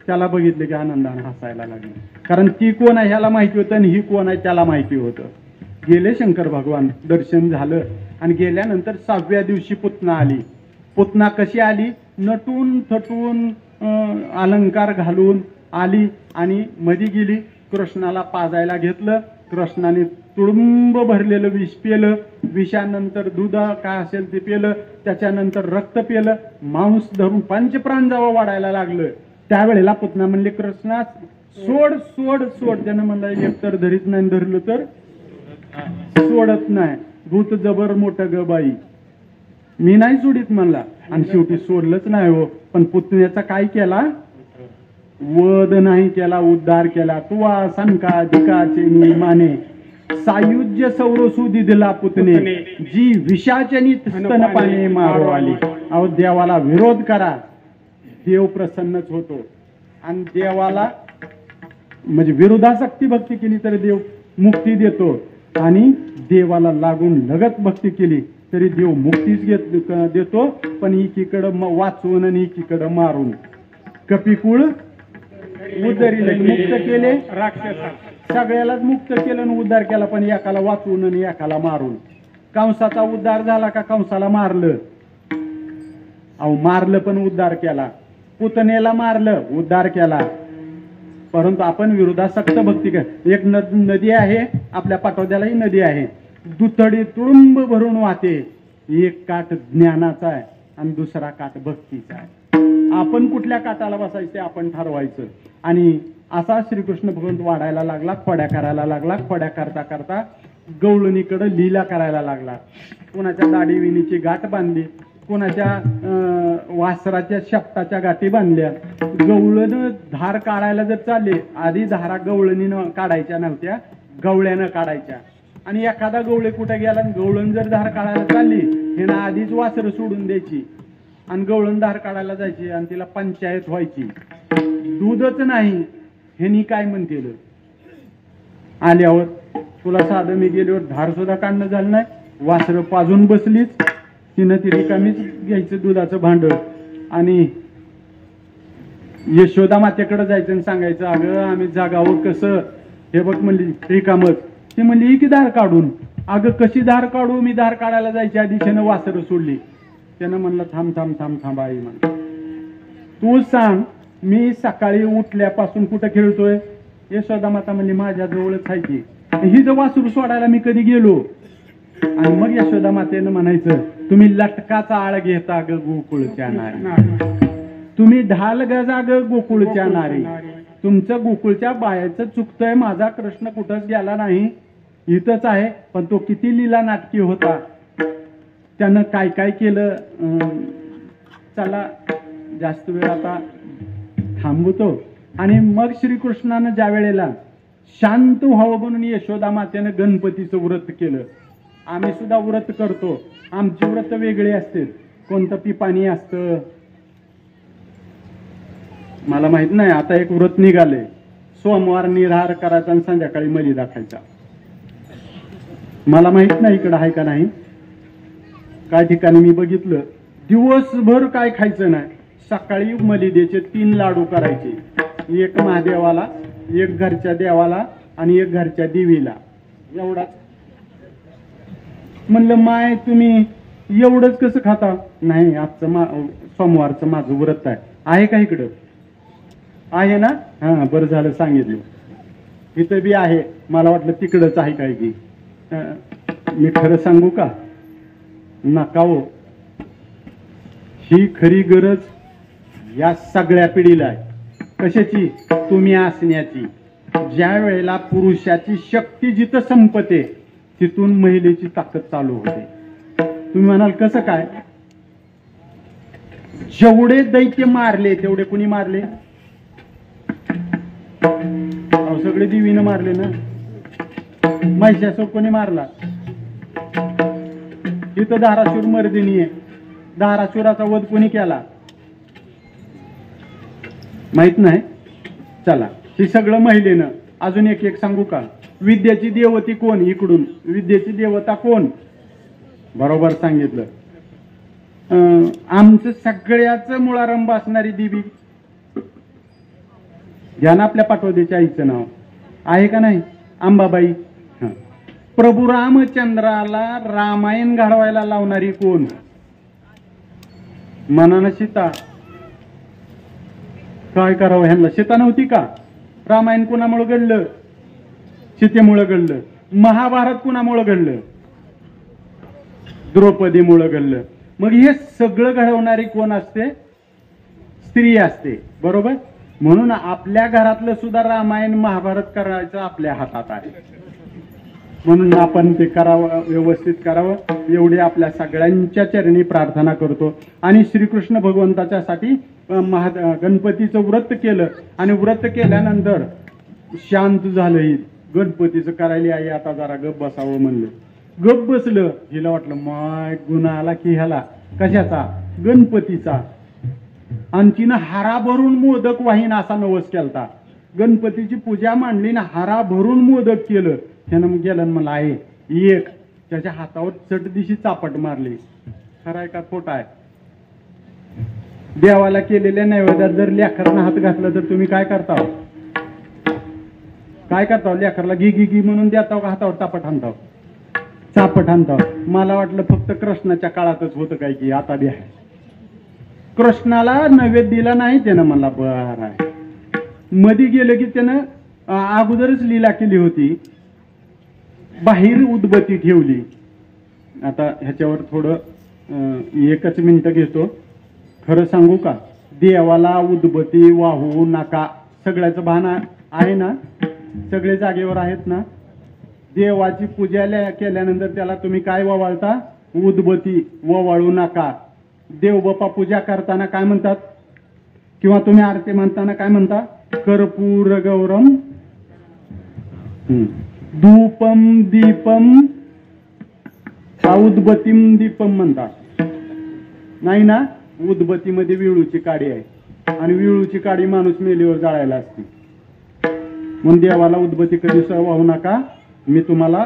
त्याला बघितलं की आनंदाने हसायला लागलं. कारण ती कोण आहे ह्याला माहिती होतं आणि ही कोण आहे त्याला माहिती होतं. गेले शंकर भगवान, दर्शन झालं. आणि गेल्यानंतर 6व्या दिवशी पुतना आली. पुतना कशी आली? नटून थटून अलंकार घालून आली आणि मध्ये गेली. कृष्णाला पाजायला घेतलं. कृष्णाने तुडुंब भरलेलं विष पेलं. विषानंतर दूध काय असेल ते पेलं. त्याच्यानंतर रक्त पेलं. मांस धरून पंचप्राण जेव्हा वाढायला लागलं त्यावेळेला पुतना म्हणले, कृष्णा सोड सोड सोड. त्यानं म्हणलं, एकतर धरीत नाही, धरलं तर सोडत नाही. भूत जबर मोठं ग बाई, मी नाही सोडित म्हणला. आणि शेवटी सोडलंच नाही हो. पण पुतण्याचा काय केला? वध नाही केला, उद्धार केला. तुवा संका धिकाचे माने सायुज्य सौरसुदी दिला पुतने, जी विषाचनी स्तनपाने मारो आली. अहो देवाला विरोध करा, देव प्रसन्नच होतो. आणि देवाला म्हणजे विरोधासक्ती भक्ती केली तर देव मुक्ती देतो. आणि देवाला लागून लगत भक्ती केली तरी देव मुक्तीच देतो. पण एकीकडं वाचवून आणि एकीकडं मारून. कपिकुळ उद्धरीले मुक्त केले, राक्षस सगळ्यालाच मुक्त केलं आणि उद्धार केला. पण एकाला वाचवून आणि एकाला मारून. कंसाचा उद्धार झाला का कंसाला मारलं? अहो मारलं पण उद्धार केला, पुतनेला मारलं उद्धार केला. परंतु आपण विरोधासक्त भक्ती कर. एक नदी आहे आपल्या पाटोद्यालाही नदी आहे, दुथडी तुडुंब भरून वाहते. एक काठ ज्ञानाचा आहे आणि दुसरा काठ भक्तीचा आहे. आपण कुठल्या काठाला बसायचं ते आपण ठरवायचं. आणि असा श्रीकृष्ण भगवंत वाढायला लागला, खोड्या करायला लागला. खोड्या करता करता गवळणीकडे लीला करायला लागला. कोणाच्या दाढी विणीची गाठ बांधली, कोणाच्या वासराच्या शेपटाच्या गाठी बांधल्या. गवळण धार काढायला जर चालले, आधी धारा गवळणीनं काढायच्या नव्हत्या, गवळ्यानं काढायच्या. आणि एखादा गवळे कुठे गेला, गवळण जर धार काढायला चालली, हे ना आधीच वासरं सोडून द्यायची आणि गवळण धार काढायला जायची आणि तिला पंचायत व्हायची. दूधच नाही ह्यांनी काय म्हणतील. आल्यावर तुला साधं मी गेल्यावर धार सुद्धा काढणं झालं नाही, वासरं पाजून बसलीच, तिनं ती रिकामीच घ्यायचं दुधाचं भांड. आणि यशोदा मातेकडे जायचं आणि सांगायचं, अगं आम्ही जागावं कसं, हे बघ म्हणली रिकामच. ती म्हणली ही की धार काढून. अगं कशी धार काढू, मी धार काढायला जायच्या आधी त्यानं वासरं सोडली. त्यानं म्हणलं थांब थांब थांब थांब आई म्हण, तू सांग मी सकाळी उठल्यापासून कुठं खेळतोय. यशोदा माता म्हणली माझ्या जवळच आहे की, ही जर वासरू सोडायला मी कधी गेलो. आणि मग यशोदा मातेनं म्हणायचं, तुम्ही लटकाचा आळ घेता ग गोकुळच्या नारी, तुम्ही ढाल गजा ग गोकुळच्या नारी. तुमचं गोकुळच्या बायाचं चुकतंय, माझा कृष्ण कुठंच गेला नाही, इथंच आहे. पण तो किती लीला नाटकी होता, त्यानं काय काय केलं. चला जास्त वेळ आता थांबवतो. आणि मग श्रीकृष्णानं ज्या वेळेला शांत व्हावं म्हणून यशोदा मातेनं गणपतीचं व्रत केलं. आम्ही सुद्धा व्रत करतो, आमची व्रत वेगळी असते. कोणतं पिपाणी असतं मला माहित नाही. आता एक व्रत निघाले, सोमवार निराहार करायचा आणि संध्याकाळी मली दाखायचा. मला माहित नाही इकडं आहे का नाही. काय ठिकाणी मी बघितलं, दिवसभर काय खायचं नाही, सकाळी मलिदेचे 3 लाडू करायचे. एक महादेवाला, एक घरच्या देवाला आणि एक घरच्या देवीला. एवढाच. म्हणलं माय तुम्ही एवढंच कसं खाता. नाही आजचं सोमवारचं माझं व्रत आहे का इकडं आहे ना. हा बरं झालं सांगितलं, इथं बी आहे. मला वाटलं तिकडंच आहे काय की. मी खरं सांगू का, नका हो. ही खरी गरज या सगळ्या पिढीला आहे. कशाची, तुम्ही असण्याची. ज्या वेळेला पुरुषाची शक्ती जिथं संपते तिथून महिलेची ताकद चालू होते. तुम्ही म्हणाल कसं काय. जेवढे दैत्य मारले तेवढे कुणी मारले, सगळे देवीनं मारले ना. महिषासूर कोणी मारला, इथं धारासूर मर्दिनी आहे. धारासुराचा वध कोणी केला माहित नाही. चला हे सगळं महिलेनं. अजून एक एक सांगू का. विद्याची देवती कोण, इकडून विद्येची देवता कोण, बरोबर सांगितलं. आमचं सगळ्याच मुळारंभ असणारी देवी घ्या ना, आपल्या पाटोद्याच्या आईचं नाव आहे का नाही, अंबाबाई. प्रभू रामचंद्राला रामायण घडवायला लावणारी कोण, मनानं सीता. काय करावं ह्यांना, सीता नव्हती का. रामायण कुणामुळे घडलं, सीतेमुळे घडलं. महाभारत कुणामुळे घडलं, द्रौपदीमुळे घडलं. मग हे सगळं घडवणारी कोण असते, स्त्री असते, बरोबर. म्हणून आपल्या घरातलं सुद्धा रामायण महाभारत करायचं आपल्या हातात आहे. म्हणून आपण ते करावं, व्यवस्थित करावं, एवढी आपल्या सगळ्यांच्या चरणी प्रार्थना करतो. आणि श्रीकृष्ण भगवंताच्या साठी गणपतीचं व्रत केलं. आणि व्रत केल्यानंतर शांत झालं. ही गणपतीचं करायला आई आता जरा गप बसावं म्हणलं. गप बसलं. हिला वाटलं माय गुन्हा आला की ह्याला, कशाचा, गणपतीचा. आणि तिनं हारा भरून मोदक वाहीन असा नवस केलता. गणपतीची पूजा मांडली ना, हारा भरून मोदक केलं. त्यानं मग गेलं मला आहे एक, त्याच्या हातावर चट दिशी चापट मारली. खराय का खोटा आहे. देवाला केलेल्या नैवेद्यात जर लेकरांना हात घातला तर तुम्ही काय करता, काय करता. लेकरला गी गी गी म्हणून देता का हातावर चापट आणता, चापट आणता. मला वाटलं फक्त कृष्णाच्या काळातच होतं काय की, आता बी आहे. कृष्णाला नैवेद्य दिला नाही त्यानं. मला बरं आहे. मध्ये गेलं की त्यानं अगोदरच लीला केली होती. बाहेर उदबत्ती ठेवली. आता ह्याच्यावर थोडं 1 मिनिट घेतो. खरं सांगू का, देवाला उदबत्ती वाहू नका. सगळ्याचं भान आहे ना, सगळे जागेवर आहेत ना. देवाची पूजा केल्यानंतर त्याला तुम्ही काय ववाळता? उदबत्ती ववाळू नका. देवबापा पूजा करताना काय म्हणतात, किंवा तुम्ही आरती म्हणताना काय म्हणता? कर्पूर गौरम धूपम दीपम उदबत्तीम दीपम म्हणतात नाही ना. उदबत्तीमध्ये विळूची काडी आहे आणि विळूची काडी माणूस मेलीवर जाळायला असते. म्हणून देवाला उदबत्ती कधी वाहू नका. मी तुम्हाला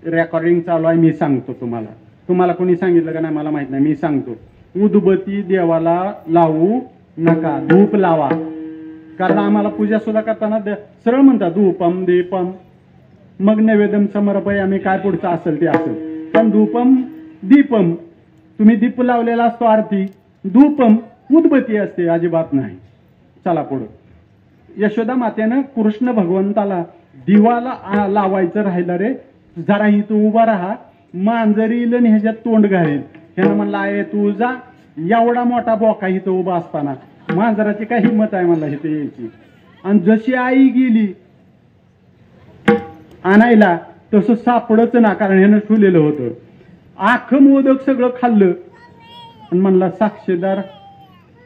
रेकॉर्डिंग चालू आहे, मी सांगतो तुम्हाला. तुम्हाला कोणी सांगितलं का नाही मला माहित नाही, मी सांगतो. उदबत्ती देवाला लावू नका. धूप लावा. कारण आम्हाला पूजा सुद्धा करताना सरळ म्हणतात धूपम दीपम, मग नैवेद्यम समर्पयामी, काय पुढचं असेल ते असेल. पण धूपम दीपम, तुम्ही दीप लावलेला असतो आरती. धूपम उदबत्ती असते, अजिबात नाही. चला पुढं. यशोदा मातेनं कृष्ण भगवंताला दिवाला लावायचं राहिलं रे, जरा इथं उभा राहा, मांजरील ह्याच्यात तोंड घालेल. ह्यानं म्हणला आहे तू जा. एवढा मोठा बोका इथं उभा असताना मांजराची काय हिंमत आहे म्हणला इथे यायची. आणि जशी आई गेली आणायला तसं सापडच ना, कारण ह्यानं ठुलेलं होतं. आखं मोदक सगळं खाल्लं आणि म्हणला साक्षीदार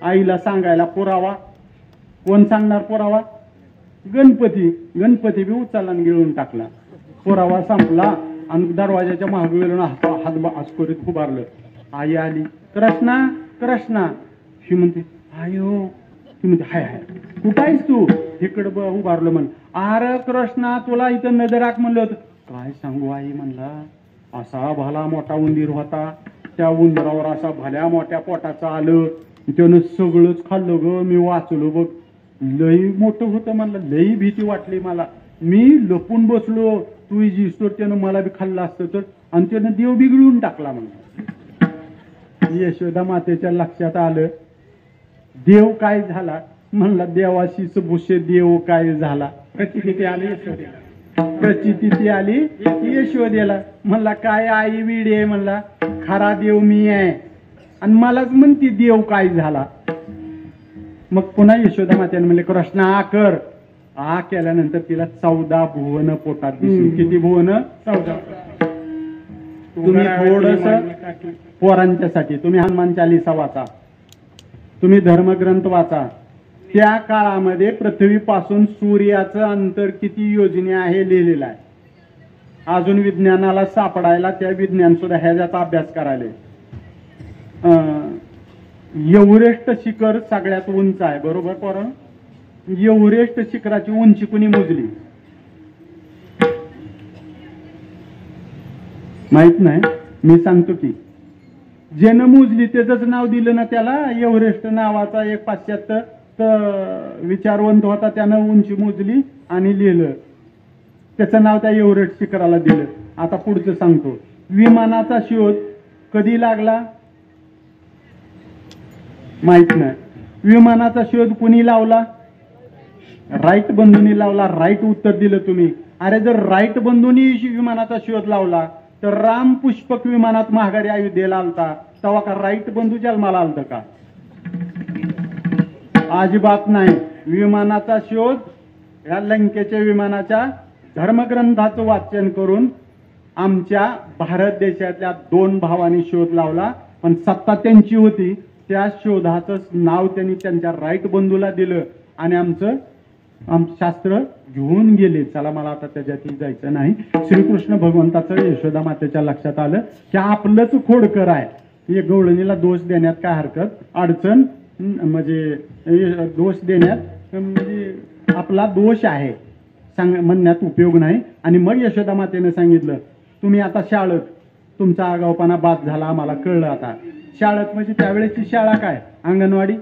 आईला सांगायला पुरावा. कोण सांगणार पुरावा? गणपती. गणपती बी उचलला आणि गिळून टाकला. पुरावा संपला आणि दरवाजाच्या मागे गेलो हात करीत उभारलं. आई आली. कृष्णा कृष्णा. शी म्हणते आयो. ती म्हणते हाय हाय. कुठं आहेस तू? इकडं उभारलं म्हण. अरे कृष्णा तुला इथं नजराक म्हणलं होतं. काय सांगू आई म्हणला. असा भला मोठा उंदीर होता. त्या उंदरावर असा भल्या मोठ्या पोटाचं आलं. त्यानं सगळंच खाल्लं ग. मी वाचलो बघ. लई मोठं होतं म्हणलं. लई भीती वाटली मला. मी लपून बसलो. तू जिसतोर त्यानं मला बी खाल्लं असतं तर. आणि त्यानं देव बिघडून टाकला म्हणला. यशोदा मातेच्या लक्षात आलं देव काय झाला. म्हणला देवाशीच भुषे देव काय झाला. प्रचिती आली यशोदेला. प्रचिती आली यशोदेला. म्हणला काय आई विडी आहे म्हणला. खरा देव मी आहे आणि मलाच म्हणती देव काय झाला. मग पुन्हा यशोदा मातेने म्हणले कृष्णा आ कर. आ केल्यानंतर तिला 14 भुवन पोटात दिसली. किती भुवन? 14. तुम्ही थोडस पोरांच्यासाठी तुम्ही हनुमान चालीसा वाचा, तुम्ही धर्मग्रंथ वाचा. त्या काळामध्ये पृथ्वीपासून सूर्याचं अंतर किती योजने आहे लिहिलेलं आहे. अजून विज्ञानाला सापडायला त्या विज्ञान सुद्धा ह्याचा अभ्यास करायला. एव्हरेस्ट शिखर सगळ्यात उंच आहे बरोबर पोरं. एव्हरेस्ट शिखराची उंची कुणी मोजली माहित नाही. मी सांगतो की ज्यानं मोजली त्याच नाव दिलं ना त्याला. एव्हरेस्ट नावाचा एक पाश्चात्य विचारवंत होता. त्यानं उंची मोजली आणि लिहिलं. त्याचं नाव त्या एव्हरेस्ट शिखराला दिलं. आता पुढचं सांगतो. विमानाचा शोध कधी लागला माहित नाही. विमानाचा शोध कुणी लावला? राईट बंधूंनी लावला. राईट उत्तर दिलं तुम्ही. अरे जर राईट बंधूंनी विमानाचा शोध लावला तर राम पुष्पक विमानात महागारी अयोध्येला आलता तेव्हा का राईट बंधू जन्माला आलत का? अजिबात नाही. विमानाचा शोध या लंकेच्या विमानाच्या धर्मग्रंथाचं वाचन करून आमच्या भारत देशातल्या 2 भावांनी शोध लावला. पण सत्ता त्यांची होती. त्या शोधाचं नाव त्यांनी त्यांच्या राईट बंधूला दिलं आणि आमचं शास्त्र घेऊन गेले. चला मला आता त्याच्यात जायचं नाही. श्रीकृष्ण भगवंताचं यशोदा मातेच्या लक्षात आलं की आपलंच खोडकर आहे. हे गवळणीला दोष देण्यात काय हरकत अडचण म्हणजे दोष देण्यात म्हणजे आपला दोष आहे म्हणण्यात उपयोग नाही. आणि मग यशोदा मातेने सांगितलं तुम्ही आता शाळेत तुमचा आगाऊपणा बाद झाला आम्हाला कळलं. आता शाळेत म्हणजे त्यावेळेची शाळा काय अंगणवाडी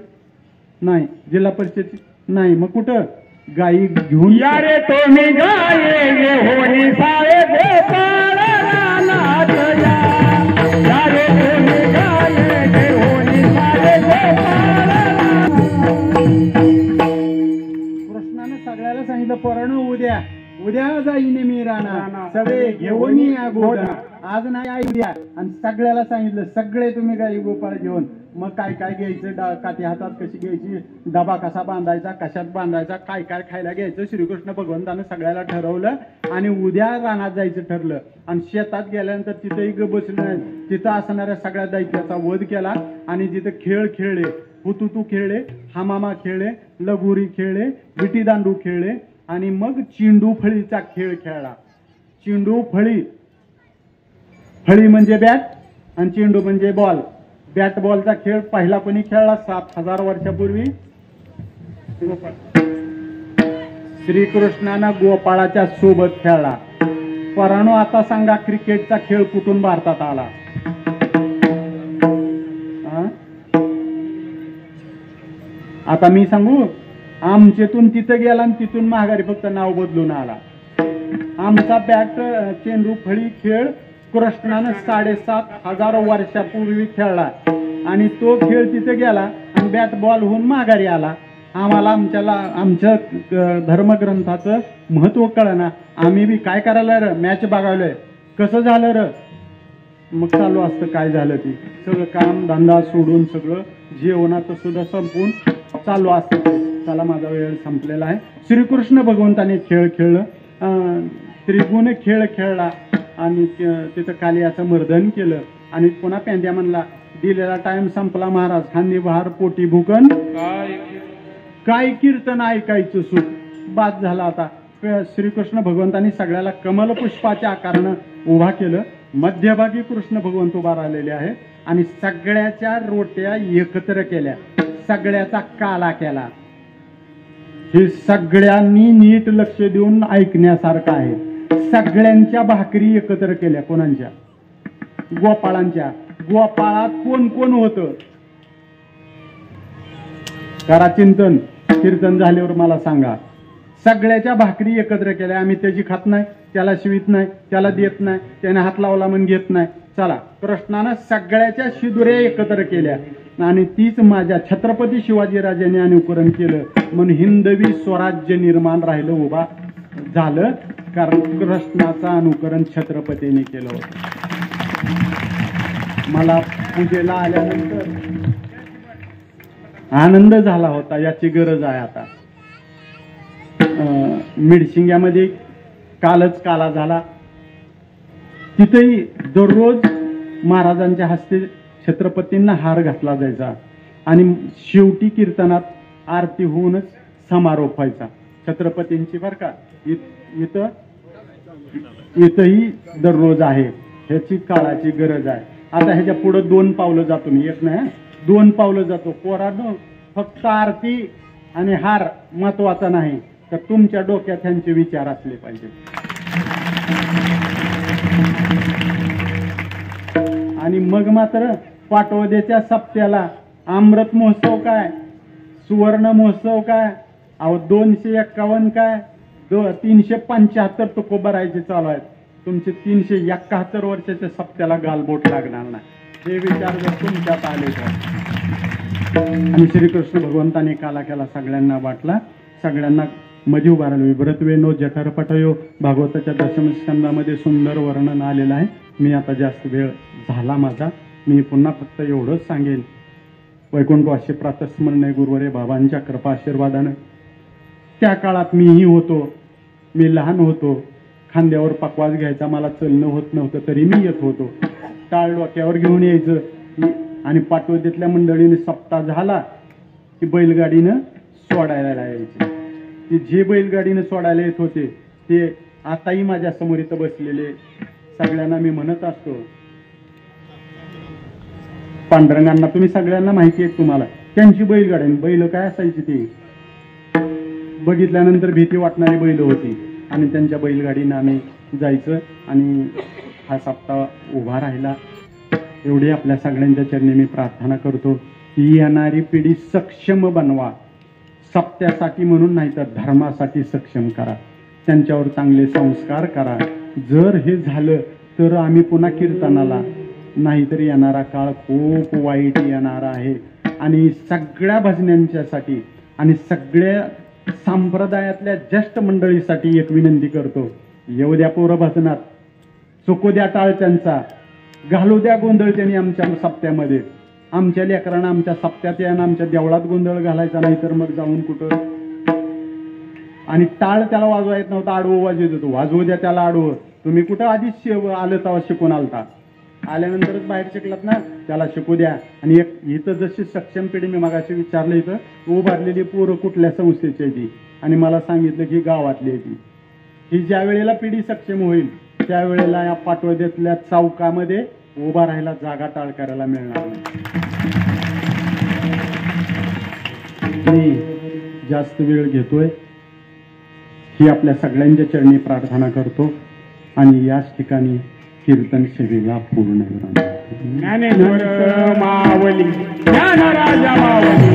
नाही, जिल्हा परिषदची नाही, मग कुठं गाई घेऊन यारे तुम्ही गाये होनी सारे गोपाळ यारे तुम्ही गाये होनी सारे गोपाळ जाईने मी राणा सगळे घेऊन या गोडा आज नाही आई द्या आणि सगळ्याला सांगितलं सगळे तुम्ही गाई गोपाळ घेऊन मग काय काय घ्यायचं काठी हातात कशी घ्यायची डबा कसा बांधायचा कशात बांधायचा काय काय खायला घ्यायचं श्रीकृष्ण भगवंतानं सगळ्याला ठरवलं आणि उद्या रानात जायचं ठरलं आणि शेतात गेल्यानंतर तिथेही बसलं नाही तिथं असणाऱ्या सगळ्या दैत्याचा वध केला आणि तिथं खेळ खेळले हुतुतू खेळले हामामा खेळले लगोरी खेळले विटी दांडू खेळले आणि मग चिंडू फळीचा खेळ खेळला चिंडू फळी फळी म्हणजे बॅट आणि चेंडू म्हणजे बॉल बॅट बॉलचा खेळ पहिला कोणी खेळला 7000 वर्षापूर्वी श्रीकृष्णानं गोपाळाच्या सोबत खेळला पराणू आता सांगा क्रिकेटचा खेळ कुठून भारतात आला आता मी सांगू आमचेतून तिथं गेला आणि तिथून माघारी फक्त नाव बदलून आला आमचा बॅट चेंडू फळी खेळ कृष्णानं 7500 वर्षापूर्वी खेळला आणि तो खेळ तिथे गेला आणि बॅट बॉल होऊन माघारी आला आम्हाला आमच्या धर्मग्रंथाचं महत्व कळना आम्ही बी काय करायला र मॅच बघायलोय कसं झालं र मग चालू असतं काय झालं ती सगळं काम धंदा सोडून सगळं जेवणाचं सुद्धा संपून चालू असतं चला माझा वेळ संपलेला आहे श्रीकृष्ण भगवंताने खेळ खेळलं त्रिगुण खेळ खेळला आणि तिथं कालियाचं मर्दन केलं आणि पुन्हा पेंड्या म्हणला दिलेला टाइम संपला महाराज खांदी बहार पोटी भूकन काय कीर्तन ऐकायचं सुख बाद झाला आता श्रीकृष्ण भगवंतांनी सगळ्याला कमल पुष्पाच्या आकारानं उभा केलं मध्यभागी कृष्ण भगवंत उभा राहिलेले आहे आणि सगळ्याच्या रोट्या एकत्र केल्या सगळ्याचा काला केला हे सगळ्यांनी नीट लक्ष देऊन ऐकण्यासारखं आहे सगळ्यांच्या भाकरी एकत्र केल्या कोणाच्या गोपाळांच्या गोपाळात कोण कोण होतं करा चिंतन कीर्तन झाल्यावर मला सांगा सगळ्याच्या भाकरी एकत्र केल्या आम्ही त्याची खात नाही त्याला शिवित नाही त्याला देत नाही त्याने हात लावला म्हणून घेत नाही चला कृष्णानं सगळ्याच्या शिदुऱ्या एकत्र केल्या आणि तीच माझ्या छत्रपती शिवाजीराजांनी अनुकरण केलं म्हणून हिंदवी स्वराज्य निर्माण राहिलं उभा झालं कारण कृष्णाचं अनुकरण छत्रपतीने केलं होतं मला पूजेला आल्यानंतर आनंद झाला होता याची गरज आहे आता मिडशिंग्यामध्ये कालच काला झाला तिथेही दररोज महाराजांच्या हस्ते छत्रपतींना हार घातला जायचा आणि शेवटी कीर्तनात आरती होऊनच समारोप व्हायचा छत्रपतींची बर का इथंही दररोज आहे ह्याची काळाची गरज आहे आता ह्याच्या पुढे 2 पावलं जातो मी एक नाही 2 पावलं जातो पोरांनो फक्त आरती आणि हार महत्वाचा नाही तर तुमच्या डोक्यात ह्यांचे विचार असले पाहिजे आणि मग मात्र पाटवद्याच्या सप्त्याला अमृत महोत्सव काय सुवर्ण महोत्सव काय अहो 251 काय 375 तुको भरायचे चालू आहेत तुमचे 371 वर्षाच्या सप्त्याला गालबोट लागणार नाही हे विचार जर तुमच्यात आले तर आणि श्रीकृष्ण भगवंताने काला केला सगळ्यांना वाटला सगळ्यांना मध्ये उभा राहिलो विभ्रतवेनो जठर पटयो भागवताच्या दशम स्कंदामध्ये सुंदर वर्णन आलेलं आहे मी आता जास्त वेळ झाला माझा मी पुन्हा फक्त एवढंच सांगेन वैकुंठवासी प्रातस्मरणे गुरुवरे बाबांच्या कृपा आशीर्वादानं त्या काळात मीही होतो मी लहान होतो खांद्यावर पकवास घ्यायचा मला चलणं होत नव्हतं तरी मी येत होतो टाळ डोक्यावर घेऊन यायचं आणि पाटवद्यातल्या मंडळीने सप्ताह झाला की बैलगाडीनं सोडायला यायचे ते जे बैलगाडीनं सोडायला येत होते ते आताही माझ्या समोर इथं बसलेले सगळ्यांना मी म्हणत असतो पांडुरंगांना तुम्ही सगळ्यांना माहिती आहे तुम्हाला त्यांची बैलगाडी बैल काय असायची ती बघितल्यानंतर भीती वाटणारी बैल होती आणि त्यांच्या बैलगाडीनं आम्ही जायचं आणि हा सप्ताह उभा राहिला एवढी आपल्या सगळ्यांच्या चरणी मी प्रार्थना करतो की येणारी पिढी सक्षम बनवा सप्त्यासाठी म्हणून नाही तर धर्मासाठी सक्षम करा त्यांच्यावर चांगले संस्कार करा जर हे झालं तर आम्ही पुन्हा कीर्तनाला नाहीतर येणारा काळ खूप वाईट येणार आहे आणि सगळ्या भजनांच्यासाठी आणि सगळ्या संप्रदायातल्या ज्येष्ठ मंडळीसाठी एक विनंती करतो येऊ द्या पोरं भजनात, चुकू द्या टाळ त्यांचा, घालू द्या गोंधळ त्यांनी आमच्या सप्त्यामध्ये. आमच्या लेकरांना आमच्या सप्त्यात या आमच्या देवळात गोंधळ घालायचा नाही तर मग जाऊन कुठं. आणि टाळ त्याला वाजवा येत नव्हता, आडवं वाजवत होतो. वाजवू द्या त्याला आडवं. तुम्ही कुठं आधीच आलं तेव्हा शिकून आलता, आल्यानंतरच बाहेर शिकलात ना, त्याला शिकू द्या. आणि एक इथं जशी सक्षम पिढी, मी मगाशी विचारलं इथं उभारलेली पोरं कुठल्या संस्थेची आहे ती, आणि मला सांगितलं की गावातली आहे ती. ही ज्या वेळेला पिढी सक्षम होईल त्यावेळेला या पाटोद्यातल्या चौकामध्ये उभा राहायला जागा टाळ करायला मिळणार नाही. मी जास्त वेळ घेतोय ही आपल्या सगळ्यांच्या चरणी प्रार्थना करतो आणि याच ठिकाणी कीर्तन सेवेला पूर्ण ज्ञानेश्वर मावली ज्ञानराजा मावली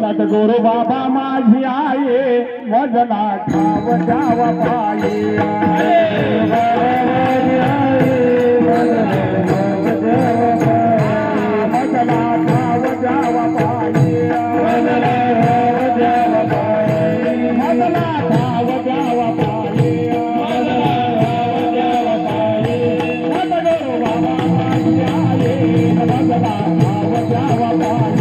सद्गुरु बाबा माझी आये वजला ठाव जावा पाये वजला ठाव जावा पाये वजला ठाव जावा पाये सद्गुरु बाबा माझी आये वजला ठाव जावा पाये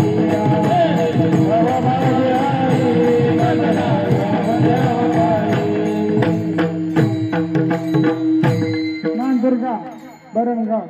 दुर्गा बरणगाव